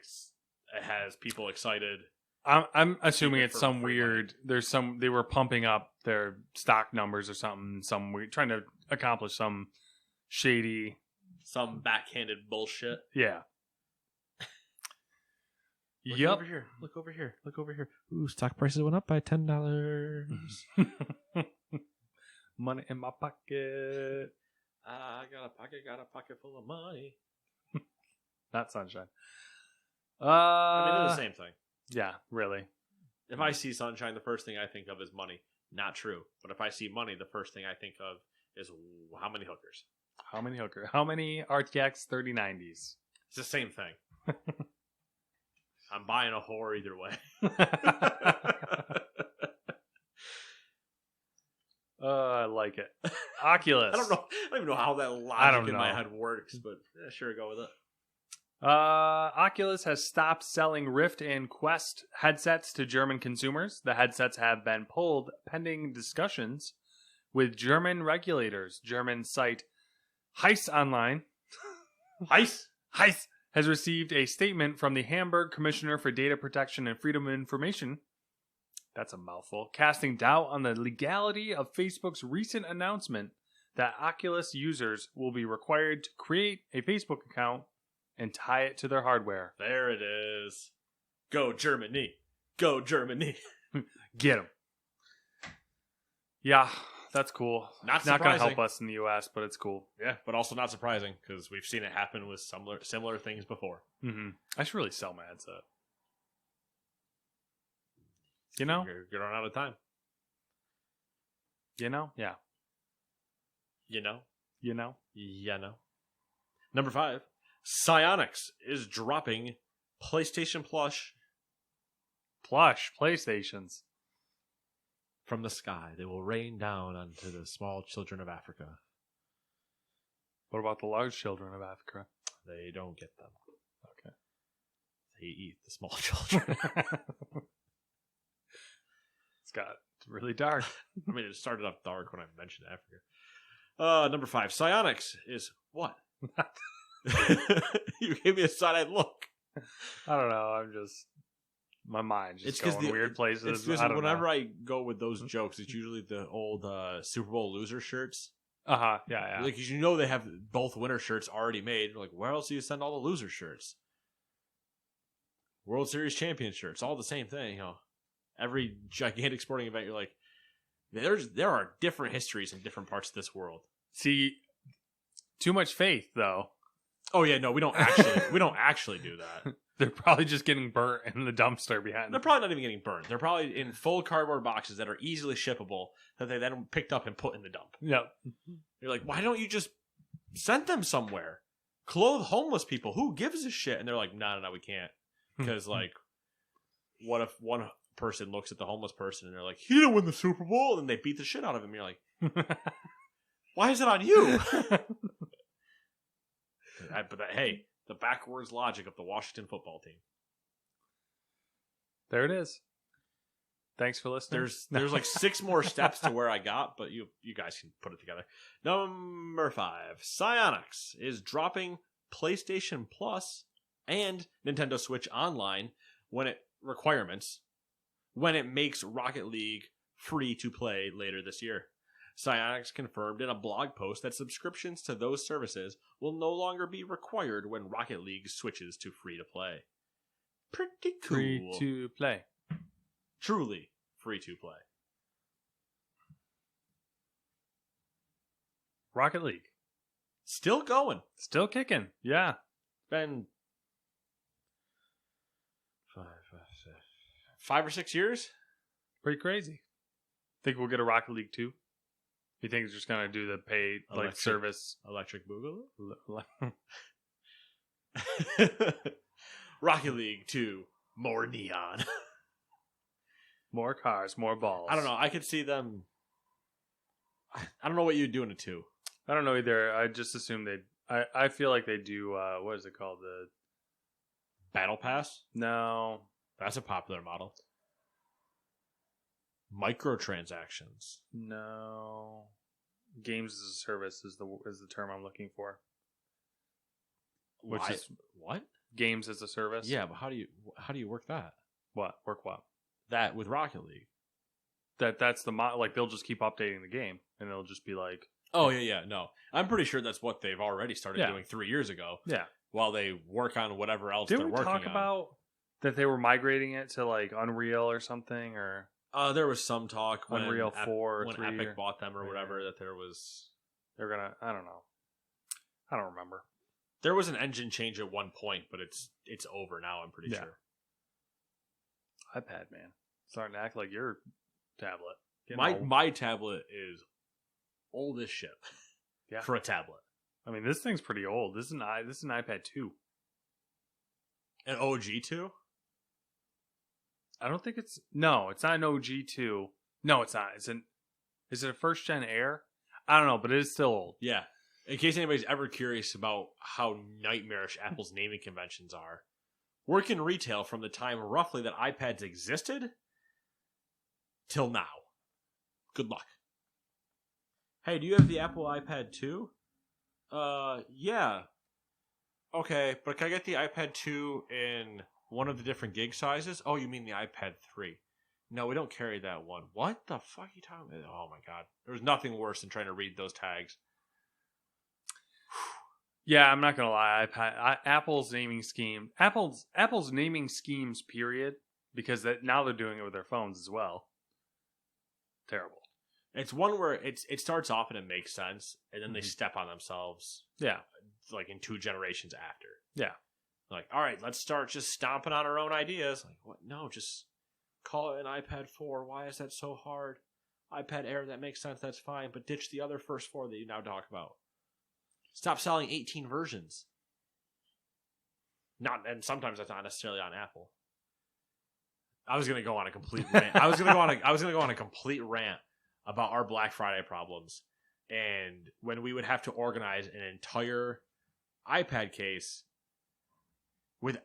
has people excited. I'm assuming it's some weird. They were pumping up their stock numbers or something. Some weird, trying to accomplish some shady, some backhanded bullshit. Yeah. Look over here. Look over here. Look over here. Ooh, stock prices went up by $10. Money in my pocket. I got a pocket full of money. Not sunshine. I mean, they're the same thing. Yeah, really. If I see sunshine, the first thing I think of is money. Not true. But if I see money, the first thing I think of is how many hookers. How many hookers? How many RTX 3090s? It's the same thing. I'm buying a whore either way. I like it. Oculus. I don't even know how that logic in my head works, but sure, go with it. Oculus has stopped selling Rift and Quest headsets to German consumers. The headsets have been pulled pending discussions with German regulators. German site Heiss Online Heiss has received a statement from the Hamburg Commissioner for Data Protection and Freedom of Information. That's a mouthful. Casting doubt on the legality of Facebook's recent announcement that Oculus users will be required to create a Facebook account and tie it to their hardware. There it is. Go Germany. Go Germany. Get them. Yeah, that's cool. Not going to help us in the U.S., but it's cool. Yeah, but also not surprising because we've seen it happen with similar things before. Mm-hmm. I should really sell my headset. You know? You're running out of time. You know? Yeah. You know? You know? Yeah, no. Number 5. Psyonix is dropping PlayStation Plush PlayStations from the sky. They will rain down onto the small children of Africa. What about the large children of Africa? They don't get them. Okay. They eat the small children. It's really dark. I mean, it started off dark when I mentioned Africa. Number 5. Psyonix is what? You gave me a side-eyed look. I don't know. My mind's just going weird places. It's just whenever I go with those jokes, it's usually the old Super Bowl loser shirts. Uh-huh. Yeah. Like, you know, they have both winner shirts already made. Like, where else do you send all the loser shirts? World Series champion shirts, all the same thing. You know, every gigantic sporting event, you're like, there are different histories in different parts of this world. See, too much faith, though. Oh yeah, no, we don't actually do that. They're probably just getting burnt in the dumpster behind. They're probably not even getting burnt. They're probably in full cardboard boxes that are easily shippable that they then picked up and put in the dump. Yep. You're like, why don't you just send them somewhere? Clothe homeless people. Who gives a shit? And they're like, no, we can't. Because like, what if one person looks at the homeless person and they're like, he didn't win the Super Bowl, and they beat the shit out of him. You're like, why is it on you? But hey, the backwards logic of the Washington football team. There it is. Thanks for listening. There's like 6 more steps to where I got, but you guys can put it together. Number 5. Psyonix is dropping PlayStation Plus and Nintendo Switch Online when it makes Rocket League free to play later this year. Psyonix confirmed in a blog post that subscriptions to those services will no longer be required when Rocket League switches to free to play. Pretty cool. Free to play. Truly free to play. Rocket League. Still going. Still kicking. Yeah. Been 5 or 6 years. Pretty crazy. Think we'll get a Rocket League 2? You think it's just going to do the paid service? Electric Boogaloo? Rocket League 2. More neon. More cars, more balls. I don't know. I could see them. I don't know what you'd do in a 2. I don't know either. I just assume they. I feel like they do. What is it called? The Battle Pass? no. That's a popular model. Microtransactions. No. Games as a service is the term I'm looking for. Which Why? is What? games as a service. Yeah, but how do you work that? What? Work what? That with Rocket League. That's the like they'll just keep updating the game and it'll just be like Oh yeah. No, I'm pretty sure that's what they've already started Yeah. doing 3 years ago. yeah. While they work on whatever else Didn't they're we working talk on. about that they were migrating it to like Unreal or something or There was some talk when Unreal 4 or when 3 Epic or- bought them or Yeah. whatever that there was they're gonna I don't know. I don't remember. There was an engine change at one point, but it's over now. I'm pretty Yeah. sure. iPad man. Starting to act like your tablet. Getting My old. my tablet is old as shit. Yeah. For a tablet, I mean this thing's pretty old. This is an iPad 2. an OG 2. I don't think it's it's not an OG2. No, it's not. Is it a first gen Air? I don't know, but it is still old. Yeah. In case anybody's ever curious about how nightmarish Apple's naming conventions are, work in retail from the time roughly that iPads existed till now. Good luck. Hey, do you have the Apple iPad 2? Yeah. Okay, but can I get the iPad 2 in one of the different gig sizes? Oh, you mean the iPad 3? No, we don't carry that one. What the fuck are you talking about? Oh my god. There was nothing worse than trying to read those tags. Yeah, I'm not gonna lie. Apple's naming scheme, Apple's naming schemes, period, because now they're doing it with their phones as well. Terrible. It's one where it starts off and it makes sense, and then they step on themselves, Yeah, like in 2 generations after. yeah. Like, all right, let's start just stomping on our own ideas. Like, what? No, just call it an iPad 4. Why is that so hard? iPad Air, that makes sense. That's fine, but ditch the other first 4 that you now talk about. Stop selling 18 versions. And sometimes that's not necessarily on Apple. I was gonna go on a complete rant. I was gonna go on a complete rant about our Black Friday problems, and when we would have to organize an entire iPad case with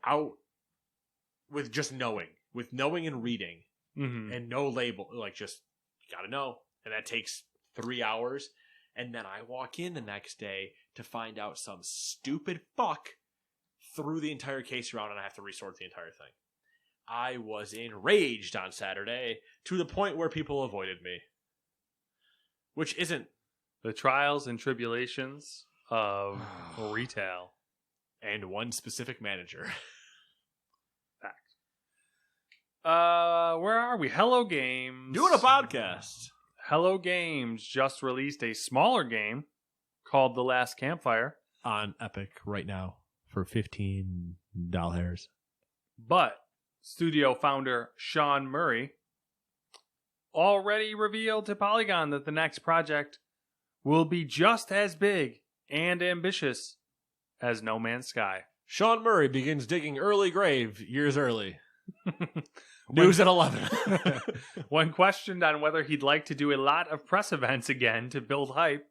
knowing and reading, Mm-hmm. and no label, like just you gotta know, and that takes 3 hours. And then I walk in the next day to find out some stupid fuck threw the entire case around and I have to resort the entire thing. I was enraged on Saturday to the point where people avoided me. Which isn't... The trials and tribulations of retail. And one specific manager. Fact. Where are we? Hello Games. Doing a podcast. Hello Games just released a smaller game called The Last Campfire. On Epic right now for $15. But studio founder Sean Murray already revealed to Polygon that the next project will be just as big and ambitious as No Man's Sky. Sean Murray begins digging early grave years early. News at 11. When questioned on whether he'd like to do a lot of press events again to build hype,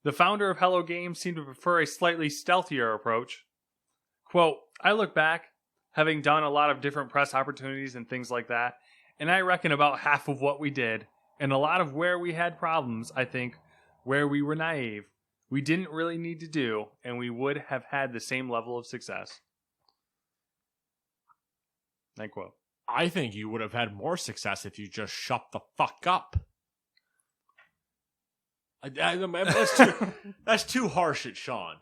the founder of Hello Games seemed to prefer a slightly stealthier approach. Quote, I look back, having done a lot of different press opportunities and things like that, and I reckon about half of what we did, and a lot of where we had problems, I think, where we were naive, we didn't really need to do, and we would have had the same level of success. End quote. I think you would have had more success if you just shut the fuck up. That's too harsh at Sean.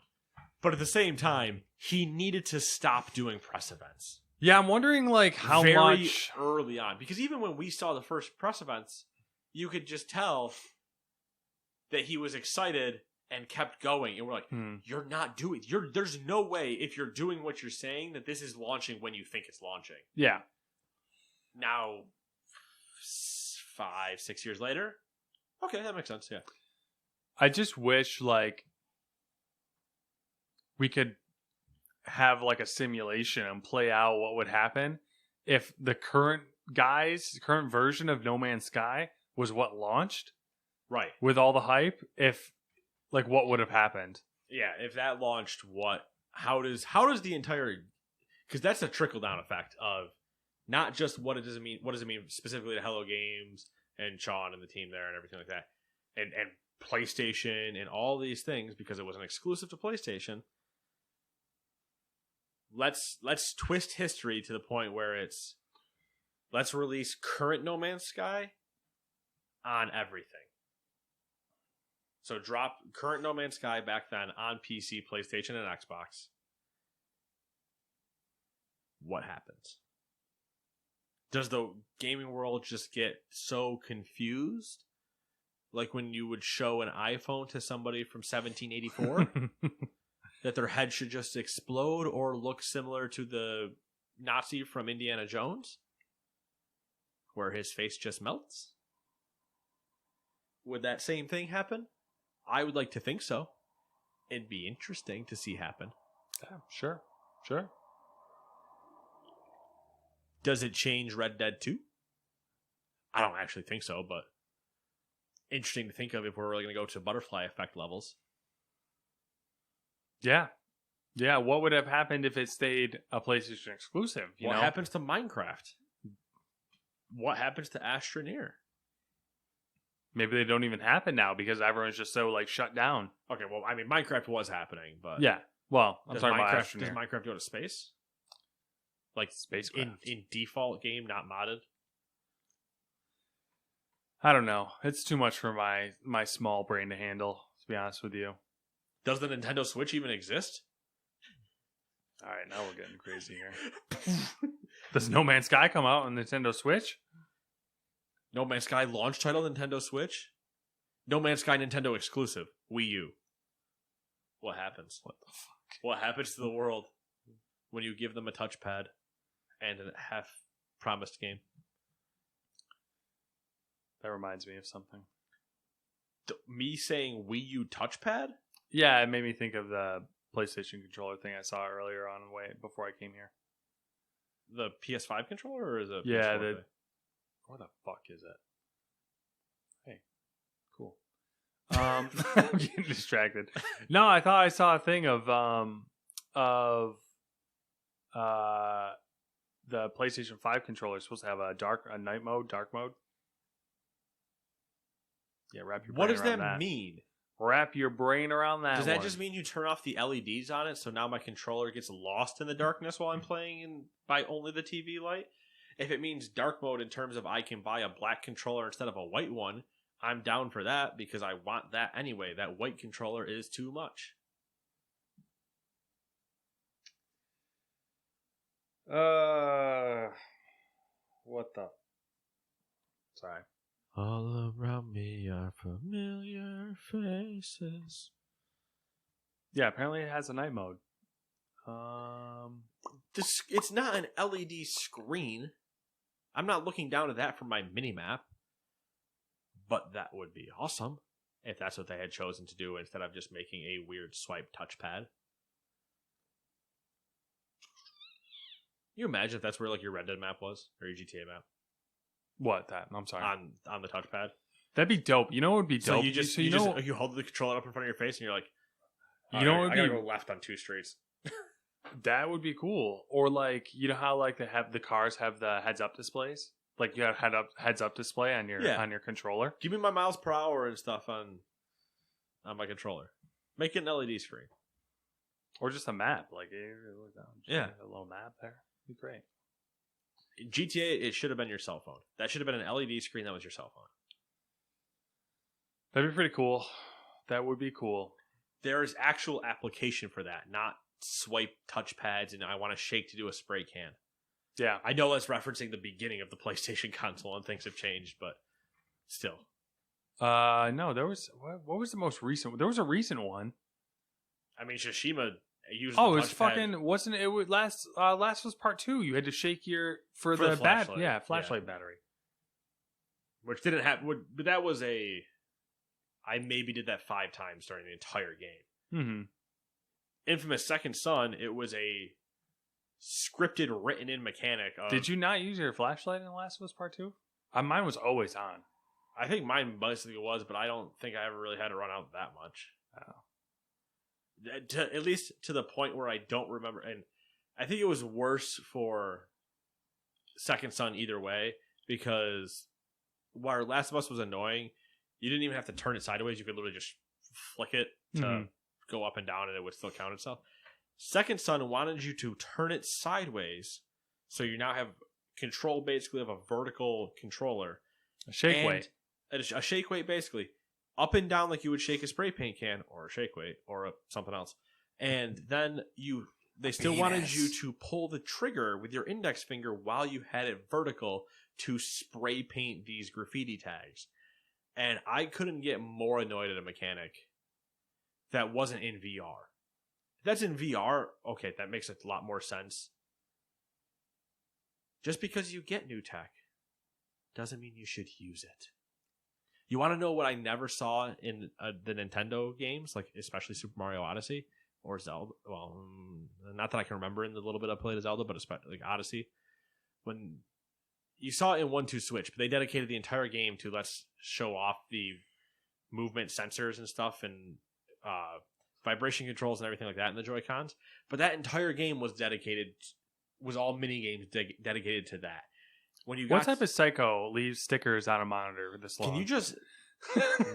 But at the same time, he needed to stop doing press events. Yeah, I'm wondering like how very much early on. Because even when we saw the first press events, you could just tell that he was excited and kept going. And we're like, you're not doing... There's no way, if you're doing what you're saying, that this is launching when you think it's launching. Yeah. Now, 5-6 years later, okay, that makes sense, yeah. I just wish like we could have like a simulation and play out what would happen if the current version of No Man's Sky was what launched Right. with all the hype, if like what would have happened? Yeah, if that launched, how does the entire, because that's a trickle down effect of not just what does it mean specifically to Hello Games and Sean and the team there and everything like that, and PlayStation and all these things, because it was an exclusive to PlayStation. Let's twist history to the point where it's, let's release current No Man's Sky on everything. So drop current No Man's Sky back then on PC, PlayStation, and Xbox. What happens? Does the gaming world just get so confused? Like when you would show an iPhone to somebody from 1784? That their head should just explode or look similar to the Nazi from Indiana Jones? Where his face just melts? Would that same thing happen? I would like to think so. It'd be interesting to see happen. Yeah, sure. Does it change Red Dead 2? I don't actually think so, but interesting to think of if we're really going to go to butterfly effect levels. Yeah. Yeah, what would have happened if it stayed a PlayStation exclusive? What happens to Minecraft? What happens to Astroneer? Maybe they don't even happen now because everyone's just so like shut down. Okay, well, I mean, Minecraft was happening, but yeah. Well, I'm talking about Minecraft. Astroneer. Does Minecraft go to space? Like spacecraft in default game, not modded? I don't know. It's too much for my small brain to handle, to be honest with you. Does the Nintendo Switch even exist? All right, now we're getting crazy here. Does No Man's Sky come out on Nintendo Switch? No Man's Sky launch title Nintendo Switch? No Man's Sky Nintendo exclusive. Wii U. What happens? What the fuck? What happens to the world when you give them a touchpad and a half-promised game? That reminds me of something. Me saying Wii U touchpad? Yeah, it made me think of the PlayStation controller thing I saw earlier on before I came here. The PS5 controller, or is it? Yeah, PS4 thing? What the fuck is it? Hey, cool. I'm getting distracted. No, I thought I saw a thing of the PlayStation 5 controller is supposed to have a night mode, dark mode. Yeah, wrap your brain What does around that mean? Wrap your brain around that. Does that just mean you turn off the LEDs on it, so now my controller gets lost in the darkness while I'm playing by only the TV light? If it means dark mode in terms of I can buy a black controller instead of a white one, I'm down for that because I want that anyway. That white controller is too much. What the? Sorry. All around me are familiar faces. Yeah, apparently it has a night mode. It's not an LED screen. I'm not looking down at that from my mini-map. But that would be awesome if that's what they had chosen to do instead of just making a weird swipe touchpad. You imagine if that's where like your Red Dead map was, or your GTA map? What that? I'm sorry. On the touchpad. That'd be dope. You know what would be So dope? you hold the controller up in front of your face and you're like, you know what would I be gotta go left on 2 streets. That would be cool. Or like, you know how like the cars have the heads up displays? Like you have heads up display on your controller. Give me my miles per hour and stuff on my controller. Make it an LED screen. Or just a map. Like yeah, a little map there. It'd be great. GTA, it should have been your cell phone. That should have been an LED screen that was your cell phone. That'd be pretty cool. That would be cool. There is actual application for that, not swipe touchpads and I want to shake to do a spray can. Yeah. I know that's referencing the beginning of the PlayStation console and things have changed, but still. No, there was what was the most recent one? There was a recent one. I mean, Tsushima used it was fucking wasn't it was last was part 2. You had to shake for the flashlight. Flashlight battery. Which didn't happen, but that was I maybe did that 5 times during the entire game. Mm-hmm. Infamous Second Son, it was a scripted, written in mechanic. Did you not use your flashlight in The Last of Us Part 2? Mine was always on. I think mine basically was, but I don't think I ever really had to run out that much. Oh. At least to the point where I don't remember. And I think it was worse for Second Son either way, because while Last of Us was annoying, you didn't even have to turn it sideways. You could literally just flick it to go up and down, and it would still count itself. Second Son wanted you to turn it sideways, so you now have control basically of a vertical controller. A shake weight. A shake weight, basically. Up and down like you would shake a spray paint can, or a shake weight, or something else. And then they still wanted you to pull the trigger with your index finger while you had it vertical to spray paint these graffiti tags. And I couldn't get more annoyed at a mechanic that wasn't in VR. If that's in VR, okay, that makes a lot more sense. Just because you get new tech doesn't mean you should use it. You want to know what I never saw in the Nintendo games, like especially Super Mario Odyssey or Zelda? Well, not that I can remember in the little bit I played as Zelda, but especially like Odyssey. When you saw it in 1-2 Switch, but they dedicated the entire game to let's show off the movement sensors and stuff and vibration controls and everything like that in the Joy-Cons. But that entire game was all mini games dedicated to that. What type of psycho leaves stickers on a monitor this long? Can you just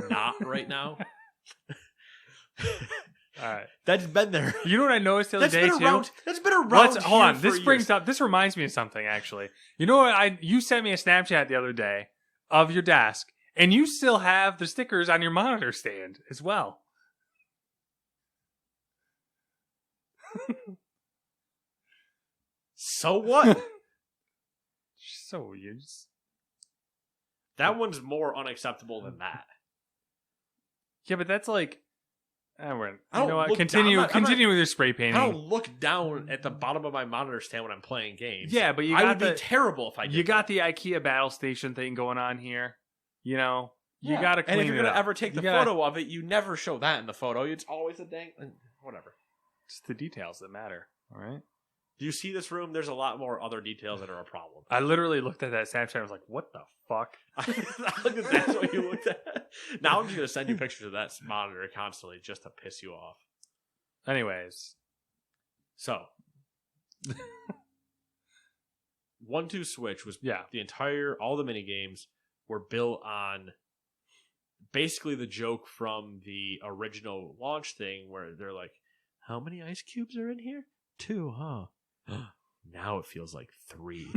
not right now? All right, that's been there. You know what I noticed the other day too? That's been around. Hold on. This reminds me of something actually. You know what? You sent me a Snapchat the other day of your desk, and you still have the stickers on your monitor stand as well. So what? So weird. That one's more unacceptable than that. Yeah, but that's like. You know what? Continue with your spray painting. I don't look down at the bottom of my monitor stand when I'm playing games. Yeah, but I would be terrible if I did. You got the IKEA battle station thing going on here. You know, you got to clean it up. And if you're going to ever take the photo of it, you never show that in the photo. It's always a dang... Whatever. It's the details that matter, all right? Do you see this room? There's a lot more other details that are a problem. I literally looked at that Snapchat and was like, what the fuck? That's what you looked at. Now I'm just going to send you pictures of that monitor constantly just to piss you off. Anyways. So. 1-2 Switch was all the mini games were built on basically the joke from the original launch thing where they're like, how many ice cubes are in here? 2, huh? Now it feels like 3.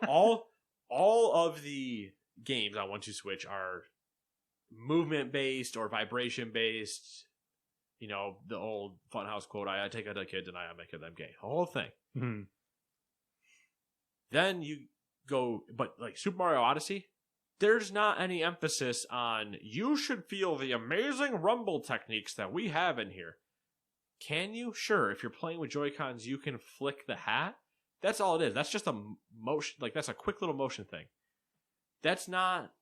all of the games on 1-2 Switch are movement based or vibration based. You know, the old Funhouse quote, I take other kids and I make them gay. The whole thing. Mm-hmm. Then you go, but like Super Mario Odyssey, there's not any emphasis on you should feel the amazing rumble techniques that we have in here. Can you? Sure. If you're playing with Joy-Cons, you can flick the hat. That's all it is. That's just a motion. Like, that's a quick little motion thing. That's not...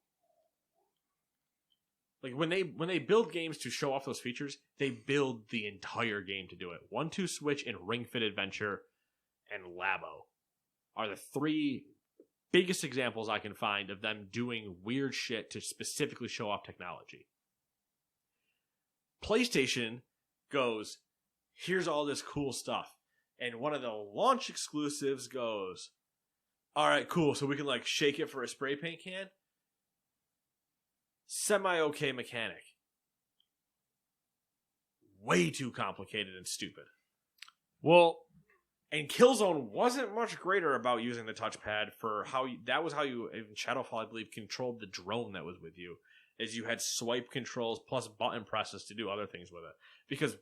Like, when they build games to show off those features, they build the entire game to do it. 1-2 Switch and Ring Fit Adventure and Labo are the 3 biggest examples I can find of them doing weird shit to specifically show off technology. PlayStation goes... Here's all this cool stuff. And one of the launch exclusives goes, all right, cool. So we can like shake it for a spray paint can. Semi-okay mechanic. Way too complicated and stupid. Well, and Killzone wasn't much greater about using the touchpad for that was how you, in Shadowfall, I believe, controlled the drone that was with you. Is you had swipe controls plus button presses to do other things with it. Because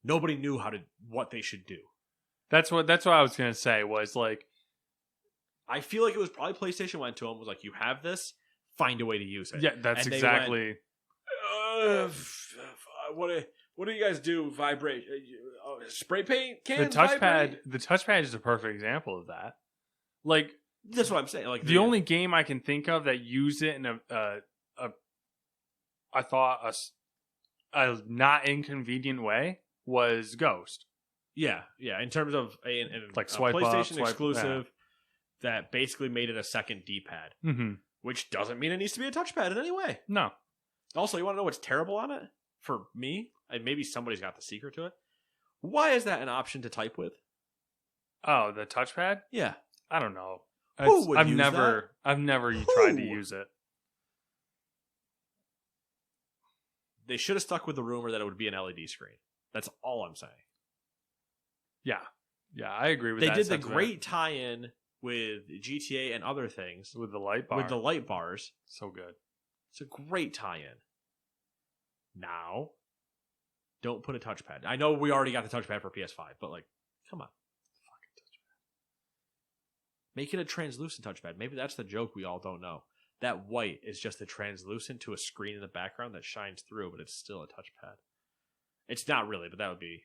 nobody knew what they should do. That's what I was gonna say. Was like, I feel like it was probably PlayStation went to them was like, you have this, find a way to use it. Yeah, that's and exactly. What do you guys do? Vibrate, spray paint cans. The touchpad is a perfect example of that. Like that's what I'm saying. Like the only game I can think of that used it in I thought a not inconvenient way was Ghost. Yeah. In terms of Like a swipe up, PlayStation swipe- exclusive that basically made it a second D-pad, Mm-hmm. which doesn't mean it needs to be a touchpad in any way. No. Also, you want to know what's terrible on it? For me, and maybe somebody's got the secret to it. Why is that an option to type with? Oh, the touchpad? Yeah. I don't know. Who would I've use never tried to Who? use it. They should have stuck with the rumor that it would be an LED screen. That's all I'm saying. Yeah, I agree with They that. did the sentiment. great tie-in with GTA and other things with the light bar. with the light bars. So good. It's a great tie-in. Now, don't put a touchpad. I know we already got the touchpad for PS5, but like, come on. Fucking touchpad. Make it a translucent touchpad. Maybe that's the joke we all don't know. That white is just a translucent to a screen in the background that shines through, but it's still a touchpad. It's not really, but that would be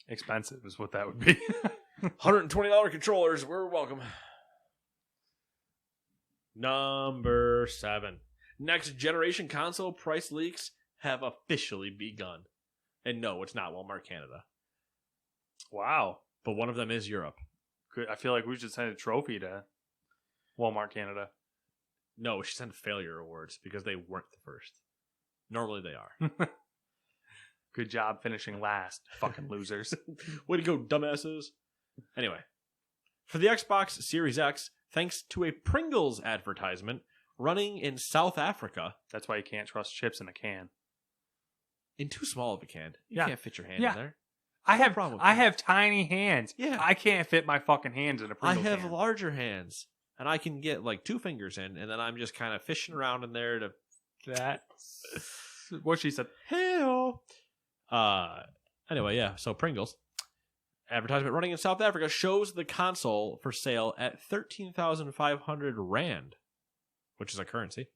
expensive is what that would be. $120 controllers. We're welcome. Number 7. Next generation console price leaks have officially begun. And no, it's not Walmart Canada. Wow. But one of them is Europe. I feel like we should send a trophy to Walmart Canada. No, we should send failure awards because they weren't the first. Normally they are. Good job finishing last, fucking losers. Way to go, dumbasses. Anyway, for the Xbox Series X, thanks to a Pringles advertisement running in South Africa. That's why you can't trust chips in a can. In too small of a can. You Yeah. can't fit your hand Yeah. in there. I problem. have tiny hands. Yeah. I can't fit my fucking hands in a I Pringles have can. larger hands, and I can get like 2 fingers in, and then I'm just kind of fishing around in there to... That's what she said. Hell. Anyway, yeah, so Pringles. Advertisement running in South Africa shows the console for sale at 13,500 Rand, which is a currency.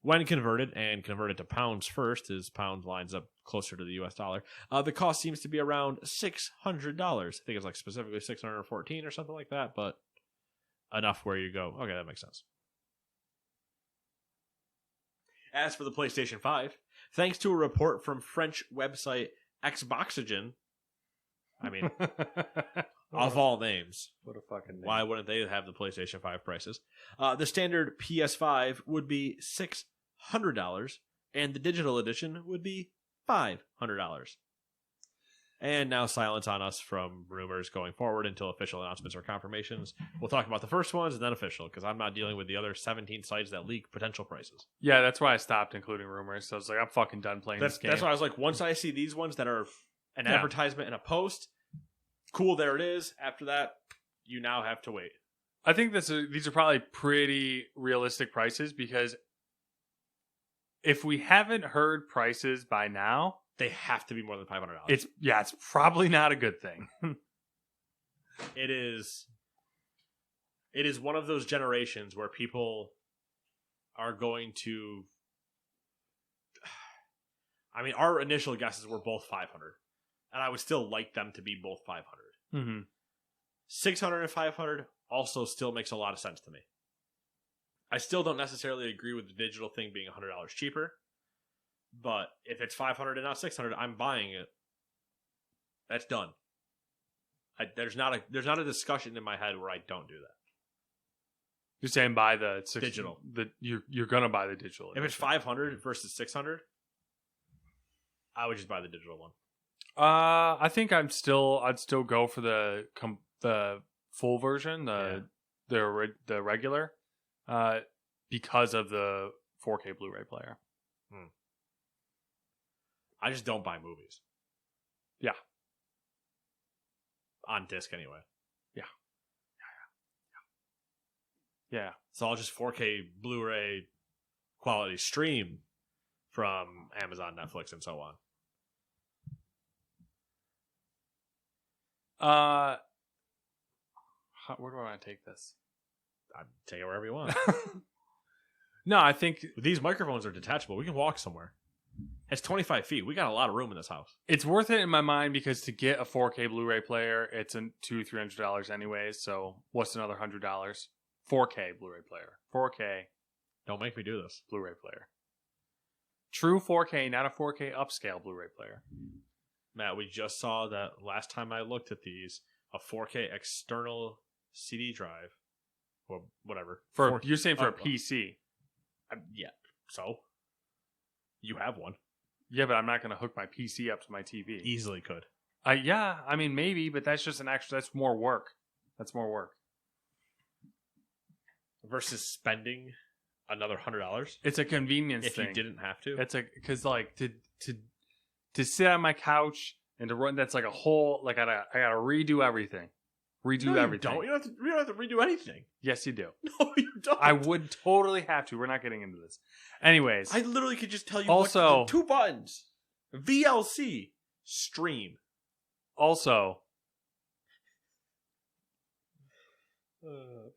When converted, and converted to pounds first, as pounds lines up closer to the US dollar, the cost seems to be around $600. I think it's like specifically 614 or something like that, but enough where you go, okay, that makes sense. As for the PlayStation 5, thanks to a report from French website Xboxygen, I mean, of all names, What a fucking name. why wouldn't they have the PlayStation 5 prices? The standard PS5 would be $600, and the digital edition would be $500. And now silence on us from rumors going forward until official announcements or confirmations. We'll talk about the first ones and then official, because I'm not dealing with the other 17 sites that leak potential prices. Yeah, that's why I stopped including rumors. So I was like, I'm fucking done playing this game. That's why I was like, once I see these ones that are an Yeah. advertisement and a post, cool, there it is. After that, you now have to wait. I think these are probably pretty realistic prices because if we haven't heard prices by now, They have to be more than $500. it's probably not a good thing. It is one of those generations where people are going to... I mean, our initial guesses were both 500. And I would still like them to be both 500. Mm-hmm. 600 and 500 also still makes a lot of sense to me. I still don't necessarily agree with the digital thing being $100 cheaper. But if it's 500 and not 600, I'm buying it. That's done. There's not a discussion in my head where I don't do that. You're saying buy the Digital. You're gonna buy the digital. If it's 500 versus 600, I would just buy the digital one. I think I'd still go for the full version, the regular, because of the 4K Blu-ray player. I just don't buy movies. Yeah. On disc anyway. Yeah. So I'll just 4K Blu-ray quality stream from Amazon, Netflix, and so on. Where do I want to take this? I'd take it wherever you want. No, I think These microphones are detachable. We can walk somewhere. It's 25 feet. We got a lot of room in this house. it's worth it in my mind because to get a 4K Blu-ray player, it's $200-$300 anyways. So what's another $100? 4K Blu-ray player. 4K Don't make me do this. Blu-ray player. True 4K, not a 4K upscale Blu-ray player. Matt, we just saw that last time I looked at these, a 4K external CD drive, or whatever. You're saying for a PC? Yeah. So you have one. Yeah, but I'm not going to hook my PC up to my TV. Easily could. Yeah, I mean maybe, but that's just an extra. That's more work. That's more work versus spending another $100. It's a convenience if thing. you didn't have to. It's because like to sit on my couch and to run. That's like a whole like I gotta redo everything. Everything. You don't have to redo anything. Yes, you do. No, you don't. I would totally have to. We're not getting into this. Anyways, I literally could just tell you also 2 buttons. VLC stream. Also,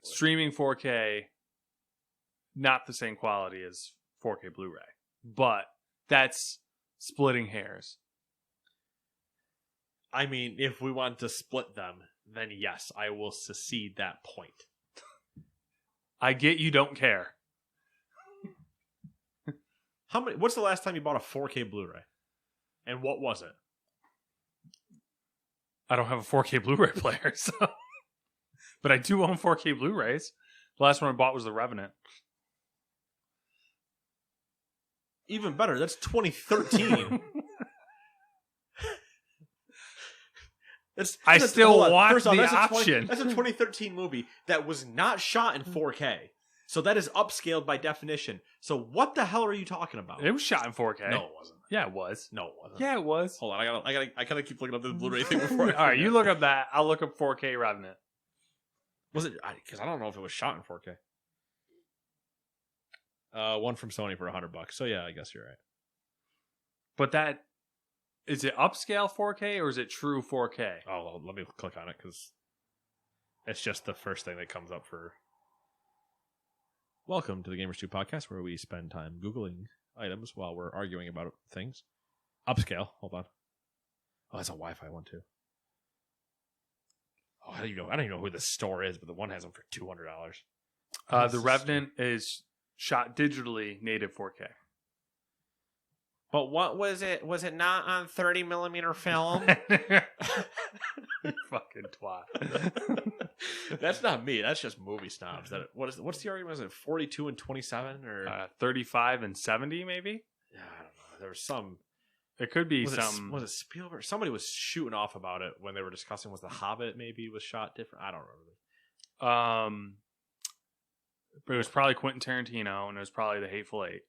streaming 4K, not the same quality as 4K Blu-ray, but that's splitting hairs. I mean, if we want to split them, then yes, I will secede that point. I get you don't care. What's the last time you bought a 4K Blu-ray? And what was it? I don't have a 4K Blu-ray player, so but I do own 4K Blu-rays. The last one I bought was The Revenant. Even better, that's 2013. I still want the option. That's a 2013 movie that was not shot in 4K. So that is upscaled by definition. So what the hell are you talking about? It was shot in 4K. No, it wasn't. Yeah, it was. No, it wasn't. Yeah, it was. Hold on, I gotta keep looking up this Blu-ray thing before. All right, you look up that. I'll look up 4K Revenant. Was it? Because I don't know if it was shot in 4K. One from Sony for $100. So yeah, I guess you're right. But that is it upscale 4K or is it true 4K? Oh, well, let me click on it because it's just the first thing that comes up for. Welcome to the Gamers 2 podcast, where we spend time Googling items while we're arguing about things. Upscale. Hold on. Oh, that's a Wi-Fi one too. Oh, I don't even know who the store is, but the one has them for $200. The Revenant is shot digitally, native 4K. But what was it? Was it not on 30mm film? You fucking twat. That's not me. That's just movie snobs. What's the argument? Is it 42 and 27 or 35 and 70 maybe? Yeah, I don't know. There was some. It could be some. Was it Spielberg? Somebody was shooting off about it when they were discussing. Was The Hobbit maybe was shot different? I don't remember. But it was probably Quentin Tarantino, and it was probably The Hateful Eight.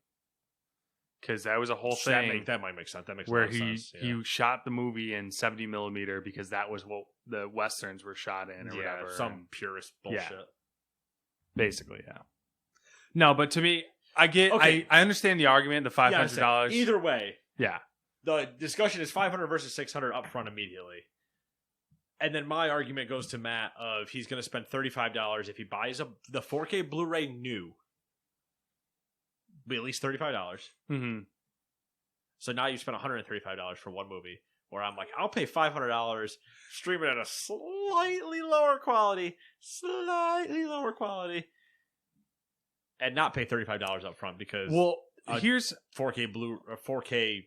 Because that was a whole thing. That might make sense. That makes where sense. Yeah. he shot the movie in 70mm because that was what the westerns were shot in, or whatever. Some purist bullshit. Yeah. Basically, yeah. No, but to me, I get. Okay. I understand the argument. The $500. Either way, yeah. The discussion is $500 versus $600 upfront immediately, and then my argument goes to Matt of he's going to spend $35 if he buys the 4K Blu-ray new. Be at least $35. Mm-hmm. So now you spent $135 for one movie. Where I'm like, I'll pay $500, stream it at a slightly lower quality, and not pay $35 up front because here's 4K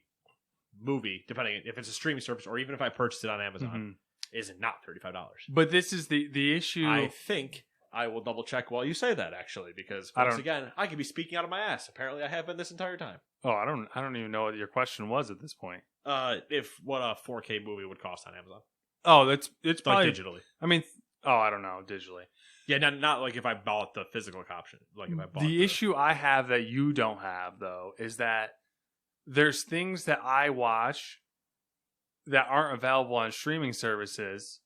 movie, depending if it's a streaming service or even if I purchased it on Amazon, is not $35. But this is the issue. I think I will double check while you say that, actually, because once again, I could be speaking out of my ass. Apparently, I have been this entire time. Oh, I don't even know what your question was at this point. What a 4K movie would cost on Amazon. Oh, it's probably like digitally. I mean, I don't know, digitally. Yeah, not like if I bought the physical option. Like if I bought the issue I have that you don't have though is that there's things that I watch that aren't available on streaming services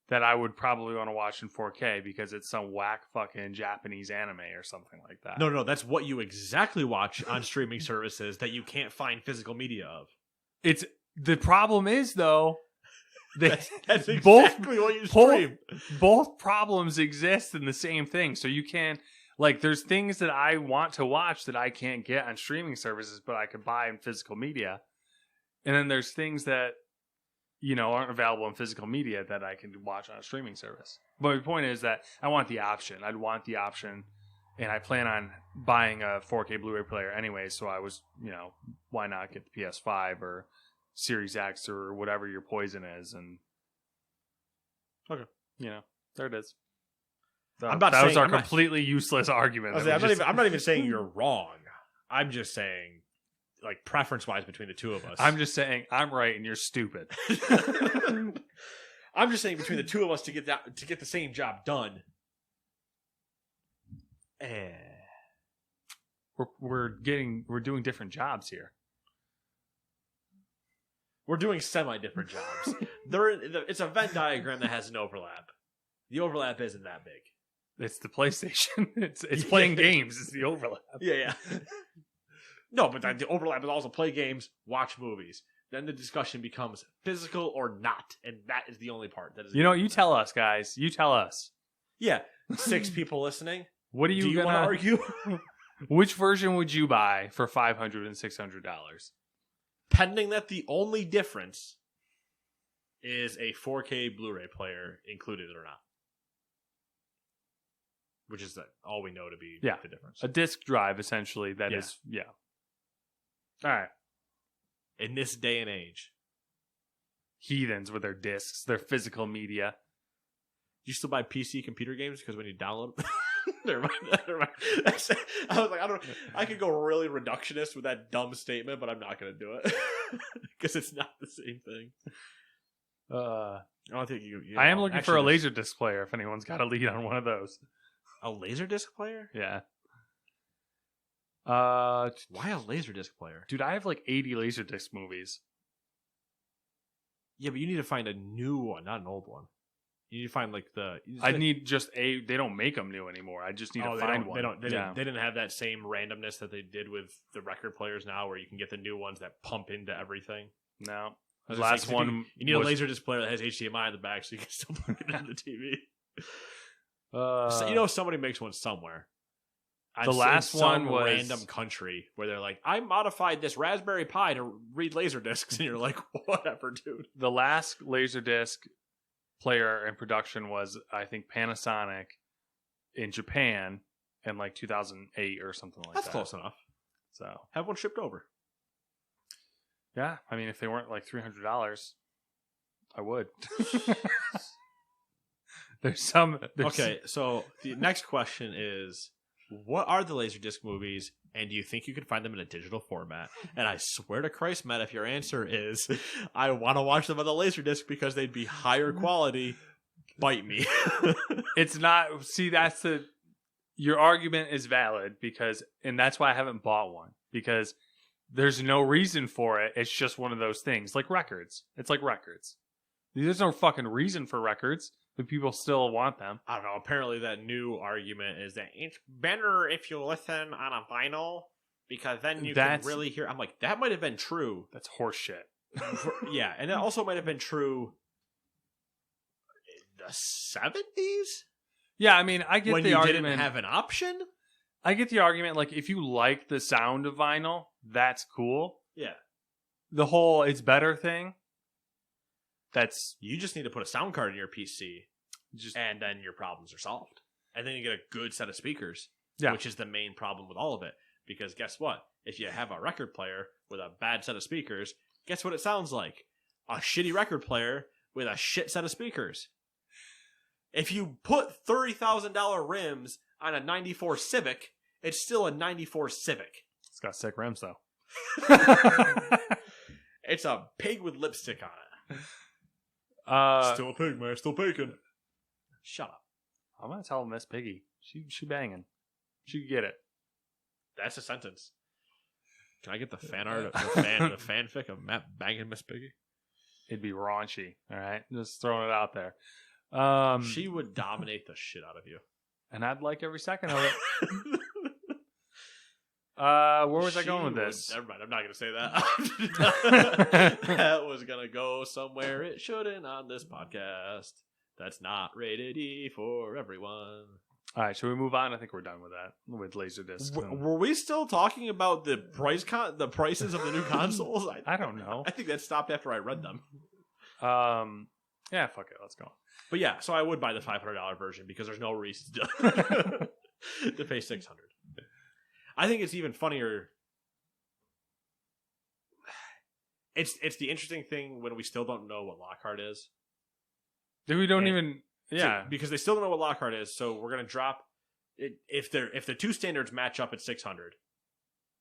that I would probably want to watch in 4K because it's some whack fucking Japanese anime or something like that. No, that's what you exactly watch on streaming services that you can't find physical media of. It's the problem is though that's exactly what you stream. Both problems exist in the same thing. So you can there's things that I want to watch that I can't get on streaming services, but I could buy in physical media. And then there's things that aren't available in physical media that I can watch on a streaming service. But my point is that I want the option. I'd want the option, and I plan on buying a 4K Blu-ray player anyway, so I was, why not get the PS5 or Series X or whatever your poison is, and Okay. There it is. So, I'm not that was saying- our I'm not- completely useless argument. I'm not even saying you're wrong. I'm just saying, like, preference-wise between the two of us. I'm just saying I'm right and you're stupid. I'm just saying between the two of us to get the same job done. We're doing different jobs here. We're doing semi-different jobs. It's a Venn diagram that has an overlap. The overlap isn't that big. It's the PlayStation. It's playing games. It's the overlap. Yeah. No, but the overlap is also play games, watch movies. Then the discussion becomes physical or not, and that is the only part that is. You tell us, guys. You tell us. Yeah, 6 people listening. What do you want to argue? Which version would you buy for $500 and $600? Pending that the only difference is a 4K Blu-ray player included or not. Which is all we know to be the difference. A disc drive, essentially, that is. All right. In this day and age. Heathens with their discs, their physical media. Do you still buy PC computer games? Because when you download them... Never mind. I was like, I could go really reductionist with that dumb statement, but I'm not going to do it. Because it's not the same thing. I don't think you I am looking for a Laserdisc player if anyone's got a lead on one of those. A Laserdisc player? Yeah. Why a Laserdisc player? Dude, I have like 80 Laserdisc movies. Yeah, but you need to find a new one, not an old one. You need to find need just a. They don't make them new anymore. I just need to find one. They didn't have that same randomness that they did with the record players now, where you can get the new ones that pump into everything. No, the last one. You need a Laserdisc player that has HDMI in the back, so you can still plug it into the TV. Somebody makes one somewhere. The last one was random country where they're like, I modified this Raspberry Pi to read Laserdiscs, and you're like, whatever, dude. The last Laserdisc player in production was, I think, Panasonic in Japan in like 2008 or something like that. That's close enough. So have one shipped over. Yeah, I mean, if they weren't like $300, I would. Okay, so the next question is, what are the Laserdisc movies, and do you think you can find them in a digital format? And I swear to Christ, Matt, if your answer is, I want to watch them on the Laserdisc because they'd be higher quality, bite me. It's not... See, your argument is valid, and that's why I haven't bought one, because there's no reason for it. It's just one of those things, like records. It's like records. There's no fucking reason for records, but people still want them. I don't know. Apparently that new argument is that it's better if you listen on a vinyl because then you can really hear. I'm like, that might have been true. That's horseshit. Yeah, and it also might have been true in the 70s? Yeah, I mean, I get when the you argument. Didn't have an option? I get the argument, like, if you like the sound of vinyl, that's cool. Yeah. The whole it's better thing, you just need to put a sound card in your PC, and then your problems are solved. And then you get a good set of speakers, which is the main problem with all of it. Because guess what? If you have a record player with a bad set of speakers, guess what it sounds like? A shitty record player with a shit set of speakers. If you put $30,000 rims on a 94 Civic, it's still a 94 Civic. It's got sick rims, though. It's a pig with lipstick on it. Still a pig, man. Still bacon. Shut up. I'm gonna tell Miss Piggy. She banging. She could get it. That's a sentence. Can I get the fan art, the fanfic of Matt banging Miss Piggy? It'd be raunchy. All right, just throwing it out there. She would dominate the shit out of you, and I'd like every second of it. Where was I going with this? Never mind. I'm not going to say that. That was going to go somewhere it shouldn't on this podcast. That's not rated E for everyone. All right, should we move on? I think we're done with that, with Laserdisc. Were we still talking about the prices of the new consoles? I don't know. I think that stopped after I read them. Yeah, fuck it. Let's go. But yeah, so I would buy the $500 version because there's no reason to pay $600. I think it's even funnier. It's the interesting thing when we still don't know what Lockhart is. We don't And- even. Yeah. because they still don't know what Lockhart is, so we're gonna drop it if the two standards match up at 600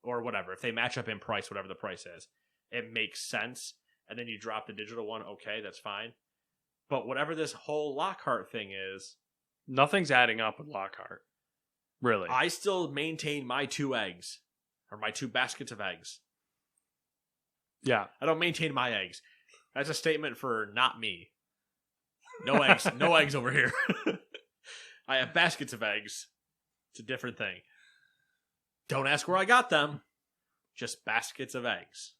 or whatever. If they match up in price, whatever the price is, it makes sense. And then you drop the digital one, okay, that's fine. But whatever this whole Lockhart thing is, Nothing's adding up with Lockhart. Really. I still maintain my 2 eggs or my 2 baskets of eggs. Yeah. I don't maintain my eggs. That's a statement for not me. No eggs. No eggs over here. I have baskets of eggs. It's a different thing. Don't ask where I got them. Just baskets of eggs.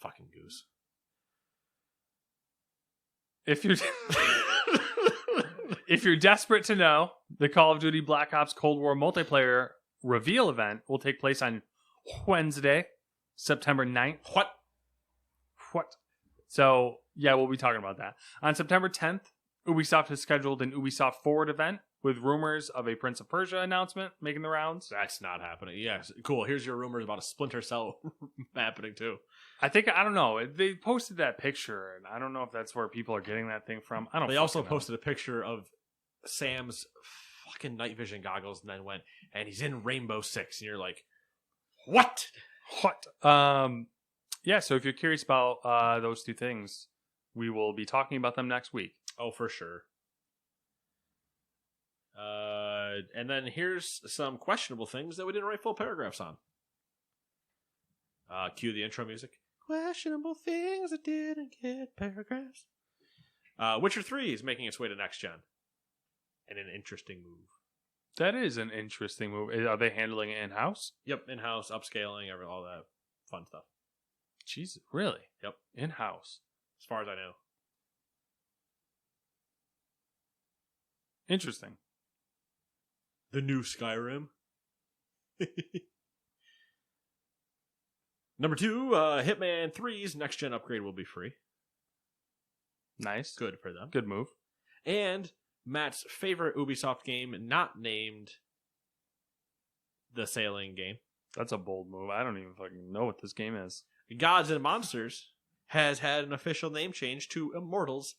Fucking goose. If you're if you're desperate to know, the Call of Duty Black Ops Cold War multiplayer reveal event will take place on Wednesday, September 9th. What? So, yeah, we'll be talking about that. On September 10th, Ubisoft has scheduled an Ubisoft Forward event with rumors of a Prince of Persia announcement making the rounds. That's not happening. Yes. Cool. Here's your rumors about a Splinter Cell happening too. I don't know. They posted that picture, and I don't know if that's where people are getting that thing from. I don't. They also fucking know. posted a picture of Sam's fucking night vision goggles and then went, and he's in Rainbow Six. And you're like, what? Yeah, so if you're curious about those two things, we will be talking about them next week. Oh, for sure. And then here's some questionable things that we didn't write full paragraphs on. Cue the intro music. Questionable things that didn't get paragraphs. Witcher 3 is making its way to next gen. And an interesting move. That is an interesting move. Are they handling it in-house? Yep, in-house, upscaling, all that fun stuff. Jesus, really? Yep. In-house. As far as I know. Interesting. The new Skyrim. Number 2, Hitman 3's next-gen upgrade will be free. Nice. Good for them. Good move. And Matt's favorite Ubisoft game, not named the sailing game. That's a bold move. I don't even fucking know what this game is. Gods and Monsters has had an official name change to Immortals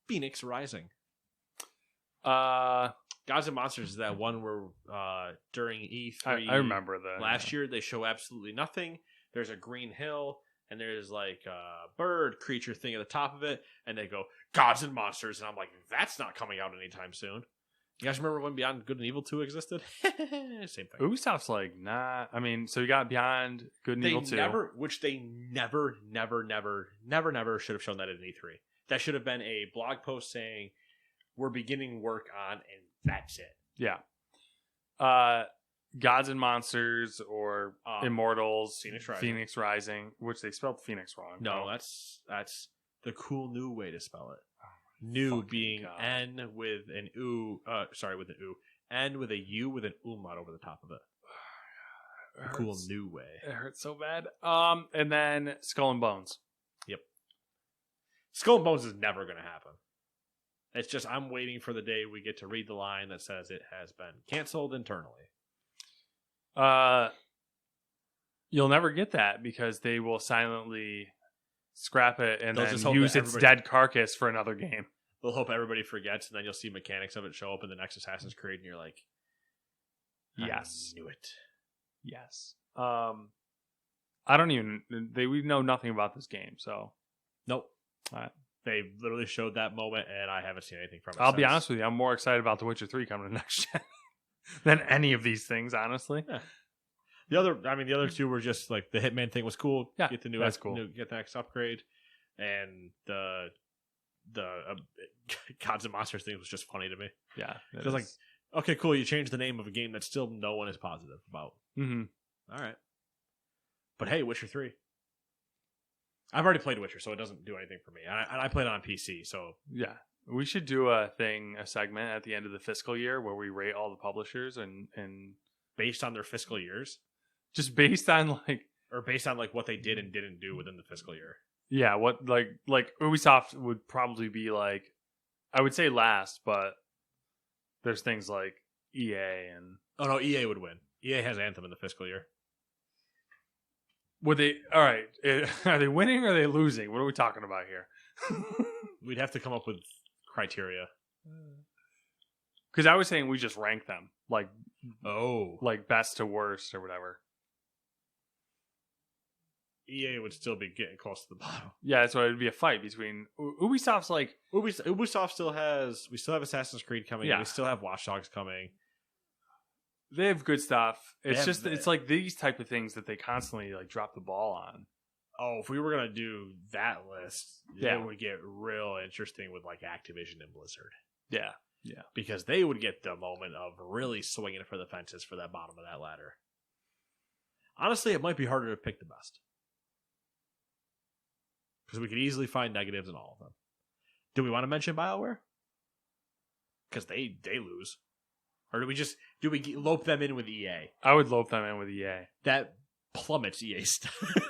Phoenix Rising. Gods and Monsters is that one where during E3 I remember that. last year they show absolutely nothing. There's a green hill and there's like a bird creature thing at the top of it, and they go Gods and Monsters, and I'm like, that's not coming out anytime soon. You guys remember when Beyond Good and Evil 2 existed? Same thing. Ubisoft's like, nah. I mean, so you got Beyond Good and Evil 2. They never should have shown that at an E3. That should have been a blog post saying, we're beginning work on, and that's it. Yeah. Gods and Monsters or Immortals, Phoenix Rising, which they spelled Phoenix wrong. No, that's the cool new way to spell it. New being God. N with an U, with an U. N with a U with an umlaut over the top of it. The cool new way. It hurts so bad. And then Skull and Bones. Yep. Skull and Bones is never going to happen. It's just I'm waiting for the day we get to read the line that says it has been canceled internally. You'll never get that because they will silently scrap it and then use its dead carcass for another game. They'll hope everybody forgets, and then you'll see mechanics of it show up in the next Assassin's Creed, and you're like, yes. I knew it. Yes. I don't even... we know nothing about this game, so... Nope. They literally showed that moment, and I haven't seen anything from it I'll be honest with you, I'm more excited about The Witcher 3 coming to next gen than any of these things, honestly. Yeah. The other two were just like the Hitman thing was cool. Yeah, get the that's cool. Get the next upgrade, and the Gods and Monsters thing was just funny to me. Yeah, it was like, okay, cool. You changed the name of a game that still no one is positive about. Mm-hmm. All right, but hey, Witcher 3. I've already played Witcher, so it doesn't do anything for me. And I played it on PC, so yeah. We should do a segment at the end of the fiscal year where we rate all the publishers and based on their fiscal years. Just based on based on what they did and didn't do within the fiscal year. Yeah, what like Ubisoft would probably be I would say last, but there's things like EA and oh no, EA would win. EA has Anthem in the fiscal year. Would they? All right. Are they winning or are they losing? What are we talking about here? We'd have to come up with criteria. Because I was saying we just rank them like best to worst or whatever. EA would still be getting close to the bottom. Yeah, so it'd be a fight between Ubisoft's like Ubisoft still has. We still have Assassin's Creed coming. Yeah. We still have Watch Dogs coming. they have good stuff. It's just that. it's like these type of things that they constantly like drop the ball on. Oh, if we were gonna do that list, Yeah. it would get real interesting with like Activision and Blizzard. Yeah. Because they would get the moment of really swinging for the fences for that bottom of that ladder. Honestly, it might be harder to pick the best. Because we could easily find negatives in all of them. Do we want to mention BioWare? Because they lose. Or do we lope them in with EA? I would lope them in with EA. That plummets EA's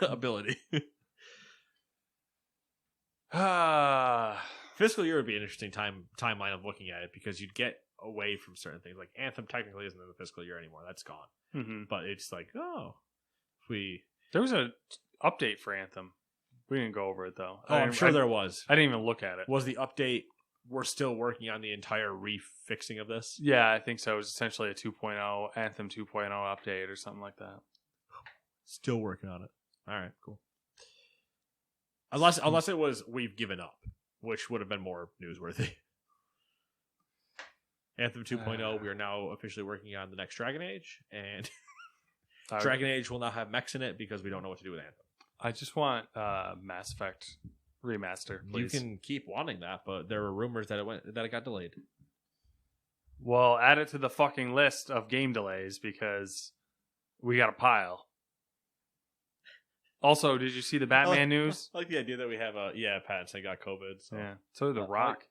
ability. Fiscal year would be an interesting timeline of looking at it because you'd get away from certain things. Like Anthem technically isn't in the fiscal year anymore. That's gone. Mm-hmm. But it's like, There was a update for Anthem. We didn't go over it though. I'm sure there was. I didn't even look at it. Was the update, we're still working on the entire refixing of this? Yeah, I think so. It was essentially a 2.0 Anthem 2.0 update or something like that. Still working on it. All right, cool. Unless it was we've given up, which would have been more newsworthy. Anthem 2.0, we are now officially working on the next Dragon Age, and Dragon Age will now have mechs in it because we don't know what to do with Anthem. I just want Mass Effect Remaster, please. You can keep wanting that, but there were rumors that it got delayed. Well, add it to the fucking list of game delays because we got a pile. Also, did you see the Batman news? I like the idea that we have Pattinson got COVID. So. Yeah. So did The Rock.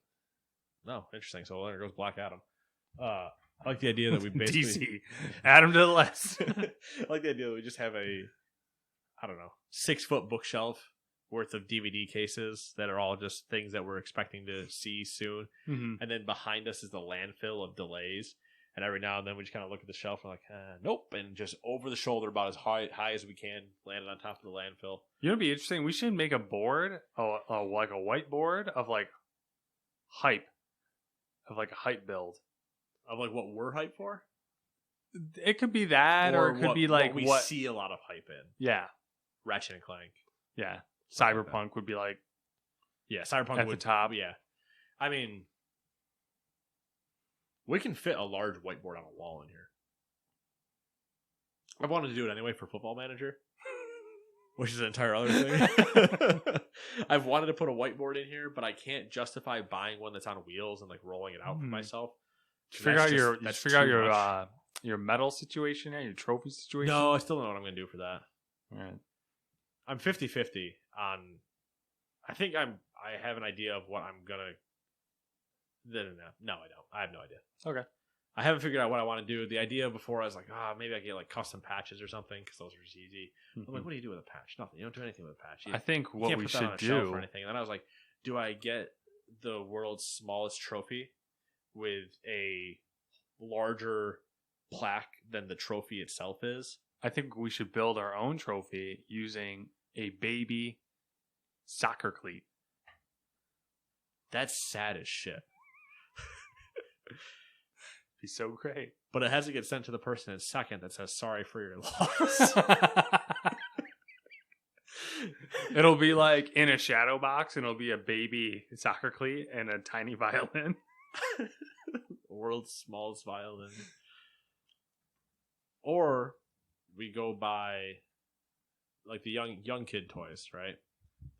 No, interesting. So there goes Black Adam. I like the idea that we basically DC. Add him to the list. I like the idea that we just have a 6-foot bookshelf worth of DVD cases that are all just things that we're expecting to see soon. Mm-hmm. And then behind us is the landfill of delays. And every now and then we just kind of look at the shelf and we're like, nope. And just over the shoulder about as high as we can, landed on top of the landfill. You know what'd be interesting? We should make a board, like a whiteboard of like hype. Of like a hype build. Of like what we're hyped for? It could be that, or it could be like what we see a lot of hype in. Yeah. Ratchet and Clank. Yeah. Cyberpunk would be like Cyberpunk at the top. Yeah. I mean, we can fit a large whiteboard on a wall in here. I wanted to do it anyway for Football Manager, which is an entire other thing. I've wanted to put a whiteboard in here, but I can't justify buying one that's on wheels and like rolling it out for myself. Figure out your medal situation and your trophy situation. No, I still don't know what I'm going to do for that. All right. I'm 50-50 on. I think I have an idea of what I'm gonna. No, I don't. I have no idea. Okay. I haven't figured out what I want to do. The idea before I was like, maybe I get like custom patches or something because those are just easy. Mm-hmm. I'm like, what do you do with a patch? Nothing. You don't do anything with a patch. I think what we should do or anything. And then I was like, do I get the world's smallest trophy with a larger plaque than the trophy itself is? I think we should build our own trophy using a baby soccer cleat. That's sad as shit. Be so great. But it has to get sent to the person in second that says sorry for your loss. It'll be like in a shadow box and it'll be a baby soccer cleat and a tiny violin. World's smallest violin. Or we go by like the young kid toys, right?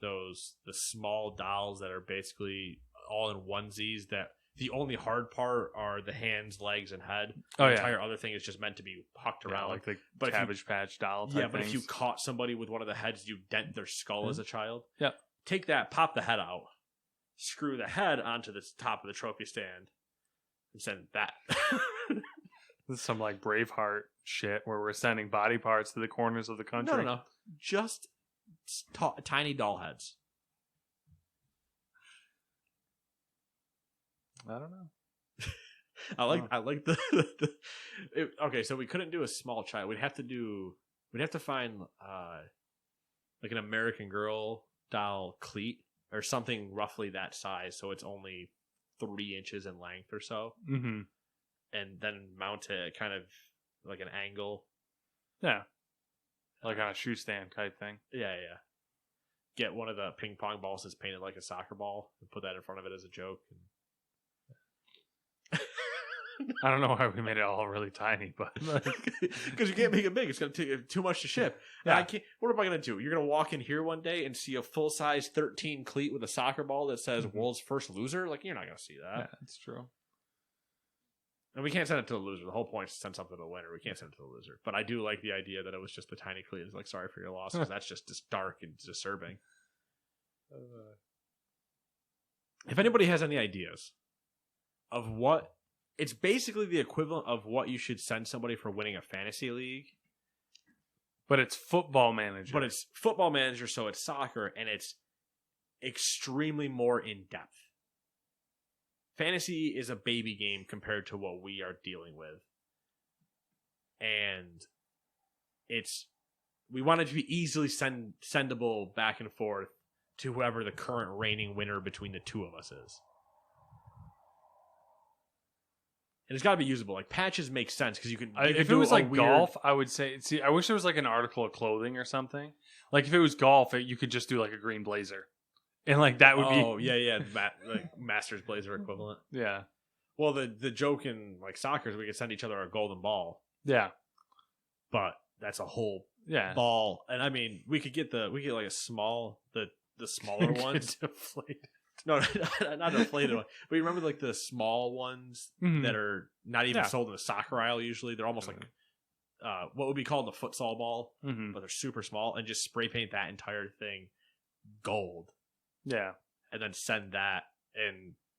The small dolls that are basically all in onesies that the only hard part are the hands, legs, and head. The entire other thing is just meant to be hucked around. Like the Cabbage Patch doll type but things. if you caught somebody with one of the heads, you dent their skull as a child. Yeah. Take that, pop the head out, screw the head onto the top of the trophy stand, and send that. This is some like Braveheart shit where we're sending body parts to the corners of the country. No. Just tiny doll heads. I don't know. I like the okay, so we couldn't do a small child. We'd have to find like an American Girl doll cleat or something roughly that size, so it's only 3 inches in length or so, Mm-hmm. and then mount it kind of like an angle. Yeah. Like on a shoe stand type thing. Yeah. Get one of the ping pong balls that's painted like a soccer ball and put that in front of it as a joke. I don't know why we made it all really tiny, but because you can't make it big. It's going to take too much to ship. Yeah. I can't. What am I going to do? You're going to walk in here one day and see a full size 13 cleat with a soccer ball that says "World's First Loser." Like, you're not going to see that. Yeah, that's true. And we can't send it to the loser. The whole point is to send something to the winner. We can't send it to the loser. But I do like the idea that it was just the tiny cleat. It's like, sorry for your loss, because that's just dark and disturbing. If anybody has any ideas of what, it's basically the equivalent of what you should send somebody for winning a fantasy league. But it's Football Manager. But it's Football Manager, so it's soccer, and it's extremely more in depth. Fantasy is a baby game compared to what we are dealing with. And we want it to be easily sendable back and forth to whoever the current reigning winner between the two of us is. And it's got to be usable. Like, patches make sense because you can. If it was like golf, I would say. See, I wish there was like an article of clothing or something. Like if it was golf, you could just do like a green blazer, and like that would be. Oh yeah, like Masters blazer equivalent. Yeah. Well, the joke in like soccer is we could send each other a golden ball. Yeah. But that's a whole ball, and I mean we could get like a small the smaller ones. No, not inflated one. But you remember like the small ones that are not even sold in the soccer aisle usually? They're almost like what would be called a futsal ball, but they're super small, and just spray paint that entire thing gold. Yeah. And then send that,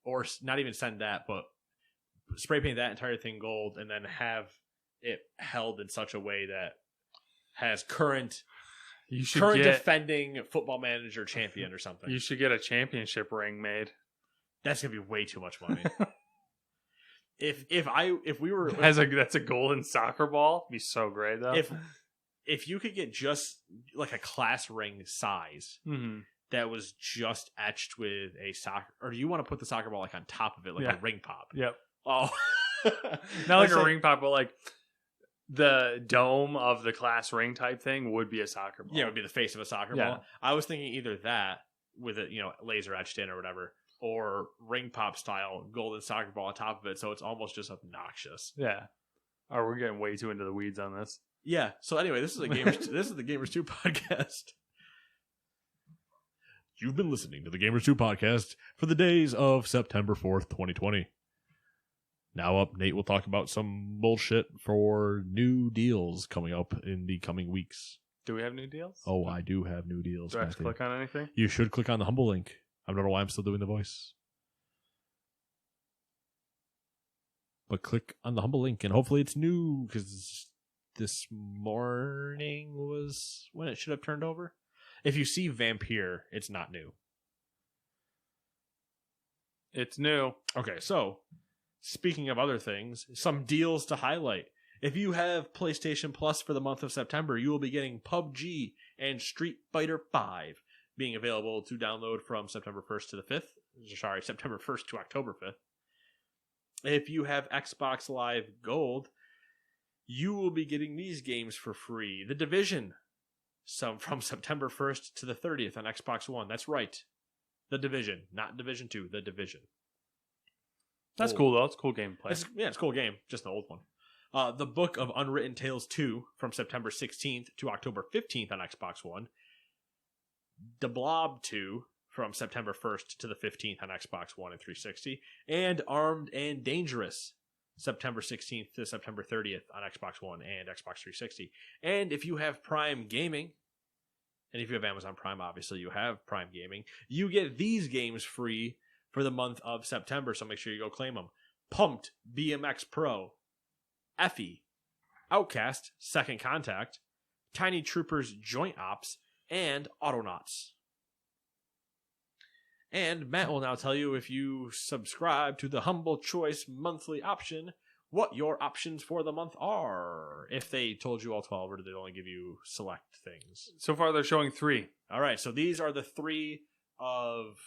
or not even send that, but spray paint that entire thing gold, and then have it held in such a way that has current defending Football Manager champion or something. You should get a championship ring made. That's gonna be way too much money. If we were that's a golden soccer ball, it'd be so great though. If you could get just like a class ring size that was just etched with a soccer, or do you want to put the soccer ball like on top of it, like a ring pop? Yep. Oh, not like a ring pop, but like the dome of the class ring type thing would be a soccer ball. Yeah, it would be the face of a soccer ball. I was thinking either that with it, laser etched in or whatever, or ring pop style golden soccer ball on top of it, so it's almost just obnoxious. Yeah. Oh, we're getting way too into the weeds on this. Yeah. So anyway, this is the Gamers 2 podcast. You've been listening to the Gamers 2 podcast for the days of September 4th, 2020. Now up, Nate will talk about some bullshit for new deals coming up in the coming weeks. Do we have new deals? Oh, I do have new deals. Do I have to click on anything? You should click on the Humble link. I don't know why I'm still doing the voice. But click on the Humble link, and hopefully it's new, because this morning was when it should have turned over. If you see Vampire, it's not new. It's new. Okay, so speaking of other things, some deals to highlight. If you have PlayStation Plus for the month of September, you will be getting PUBG and Street Fighter V being available to download from September 1st to the 5th. Sorry, September 1st to October 5th. If you have Xbox Live Gold, you will be getting these games for free. The Division, from September 1st to the 30th on Xbox One. That's right. The Division, not Division 2, The Division. That's cool, though. It's a cool gameplay. It's a cool game. Just an old one. The Book of Unwritten Tales 2 from September 16th to October 15th on Xbox One. The Blob 2 from September 1st to the 15th on Xbox One and 360. And Armed and Dangerous, September 16th to September 30th on Xbox One and Xbox 360. And if you have Prime Gaming, and if you have Amazon Prime, obviously you have Prime Gaming, you get these games free for the month of September, so make sure you go claim them. Pumped BMX Pro, Effie, Outcast, Second Contact, Tiny Troopers Joint Ops, and Autonauts. And Matt will now tell you, if you subscribe to the Humble Choice monthly option, what your options for the month are. If they told you all 12, or did they only give you select things? So far, they're showing 3. All right, so these are the 3 of,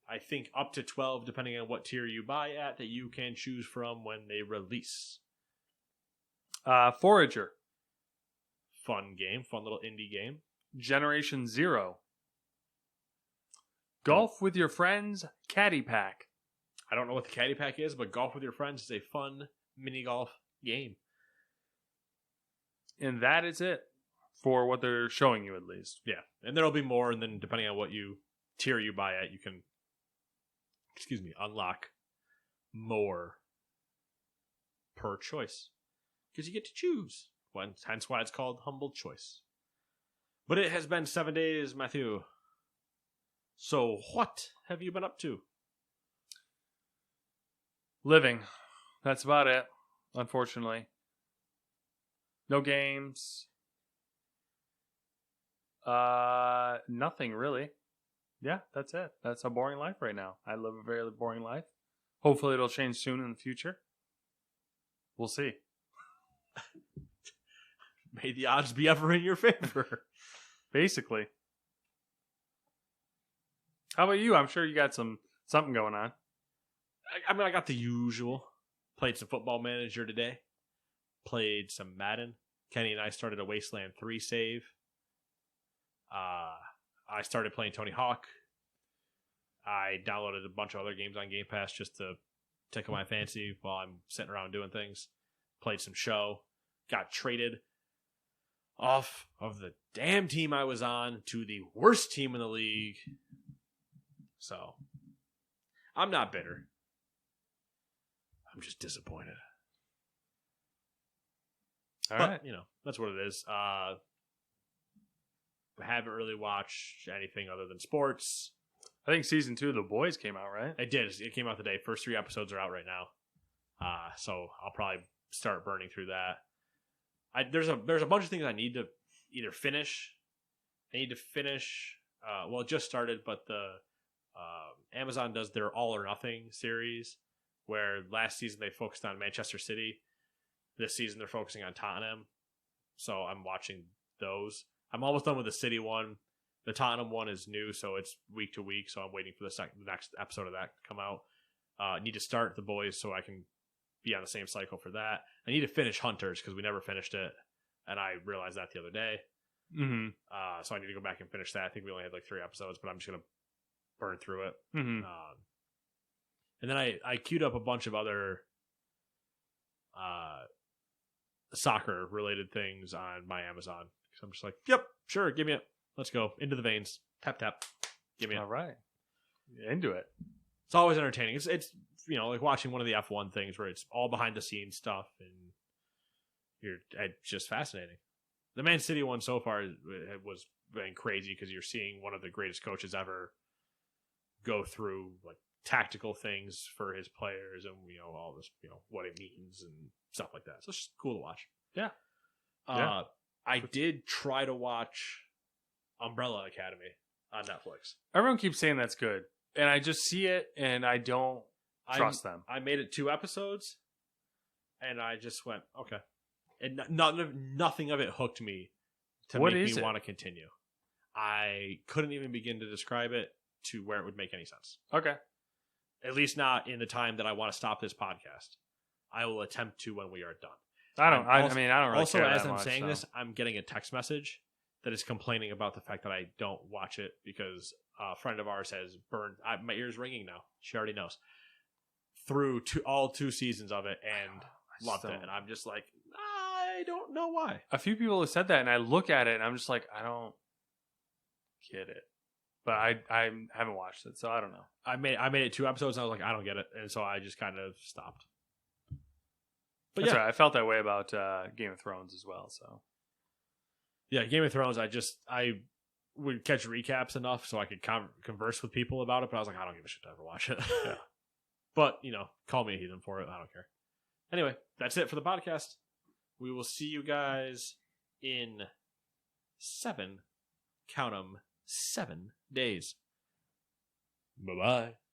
I think, up to 12, depending on what tier you buy at, that you can choose from when they release. Forager. Fun game, fun little indie game. Generation Zero. Golf with your friends, Caddy Pack. I don't know what the Caddy Pack is, but Golf with your friends is a fun mini golf game. And that is it for what they're showing you, at least. Yeah, and there'll be more, and then depending on what tier you buy at, you can, unlock more per choice. Because you get to choose. Hence why it's called Humble Choice. But it has been 7 days, Matthew. So what have you been up to? Living. That's about it, unfortunately. No games. Nothing really. Yeah, that's it. That's a boring life right now. I live a very boring life. Hopefully it'll change soon in the future. We'll see. May the odds be ever in your favor. Basically. How about you? I'm sure you got something going on. I got the usual. Played some Football Manager today. Played some Madden. Kenny and I started a Wasteland 3 save. I started playing Tony Hawk. I downloaded a bunch of other games on Game Pass just to tickle my fancy while I'm sitting around doing things. Played some show. Got traded off of the damn team I was on to the worst team in the league. So, I'm not bitter. I'm just disappointed. All right. That's what it is. I haven't really watched anything other than sports. I think season 2 of The Boys came out, right? It did. It came out today. First 3 episodes are out right now. So I'll probably start burning through that. There's a bunch of things I need to either finish. I need to finish. It just started, but the Amazon does their All or Nothing series, where last season they focused on Manchester City. This season they're focusing on Tottenham. So I'm watching those. I'm almost done with the City one. The Tottenham one is new, so it's week to week. So I'm waiting for the next episode of that to come out. I need to start The Boys so I can be on the same cycle for that. I need to finish Hunters because we never finished it, and I realized that the other day. Mm-hmm. So I need to go back and finish that. I think we only had like 3 episodes, but I'm just gonna burn through it. Mm-hmm. And then I queued up a bunch of other soccer related things on my Amazon. So I'm just like, yep, sure, give me it. Let's go into the veins. Tap tap, give me it. All right, into it. It's always entertaining. It's like watching one of the F1 things where it's all behind the scenes stuff, and it's just fascinating. The Man City one so far was been crazy because you're seeing one of the greatest coaches ever go through like tactical things for his players and all this what it means and stuff like that. So it's just cool to watch. Yeah. I did try to watch Umbrella Academy on Netflix. Everyone keeps saying that's good, and I just see it and I don't trust them. I made it 2 episodes, and I just went okay, and nothing of it hooked me to make me want to continue. I couldn't even begin to describe it to where it would make any sense. Okay. At least not in the time that I want to stop this podcast. I will attempt to when we are done. I don't really also, care as that I'm much, saying so. this, I'm getting a text message that is complaining about the fact that I don't watch it because a friend of ours has burned. My ear's ringing now. She already knows. Through all 2 seasons of it and loved it. And I'm just like, I don't know why. A few people have said that, and I look at it, and I'm just like, I don't get it. But I haven't watched it, so I don't know. I made it 2 episodes, and I was like, I don't get it. And so I just kind of stopped. But That's yeah. right. I felt that way about Game of Thrones as well. So yeah, Game of Thrones. I would catch recaps enough so I could converse with people about it. But I was like, I don't give a shit to ever watch it. Yeah. But call me a heathen for it. I don't care. Anyway, that's it for the podcast. We will see you guys in 7. Count 'em, 7 days. Bye bye.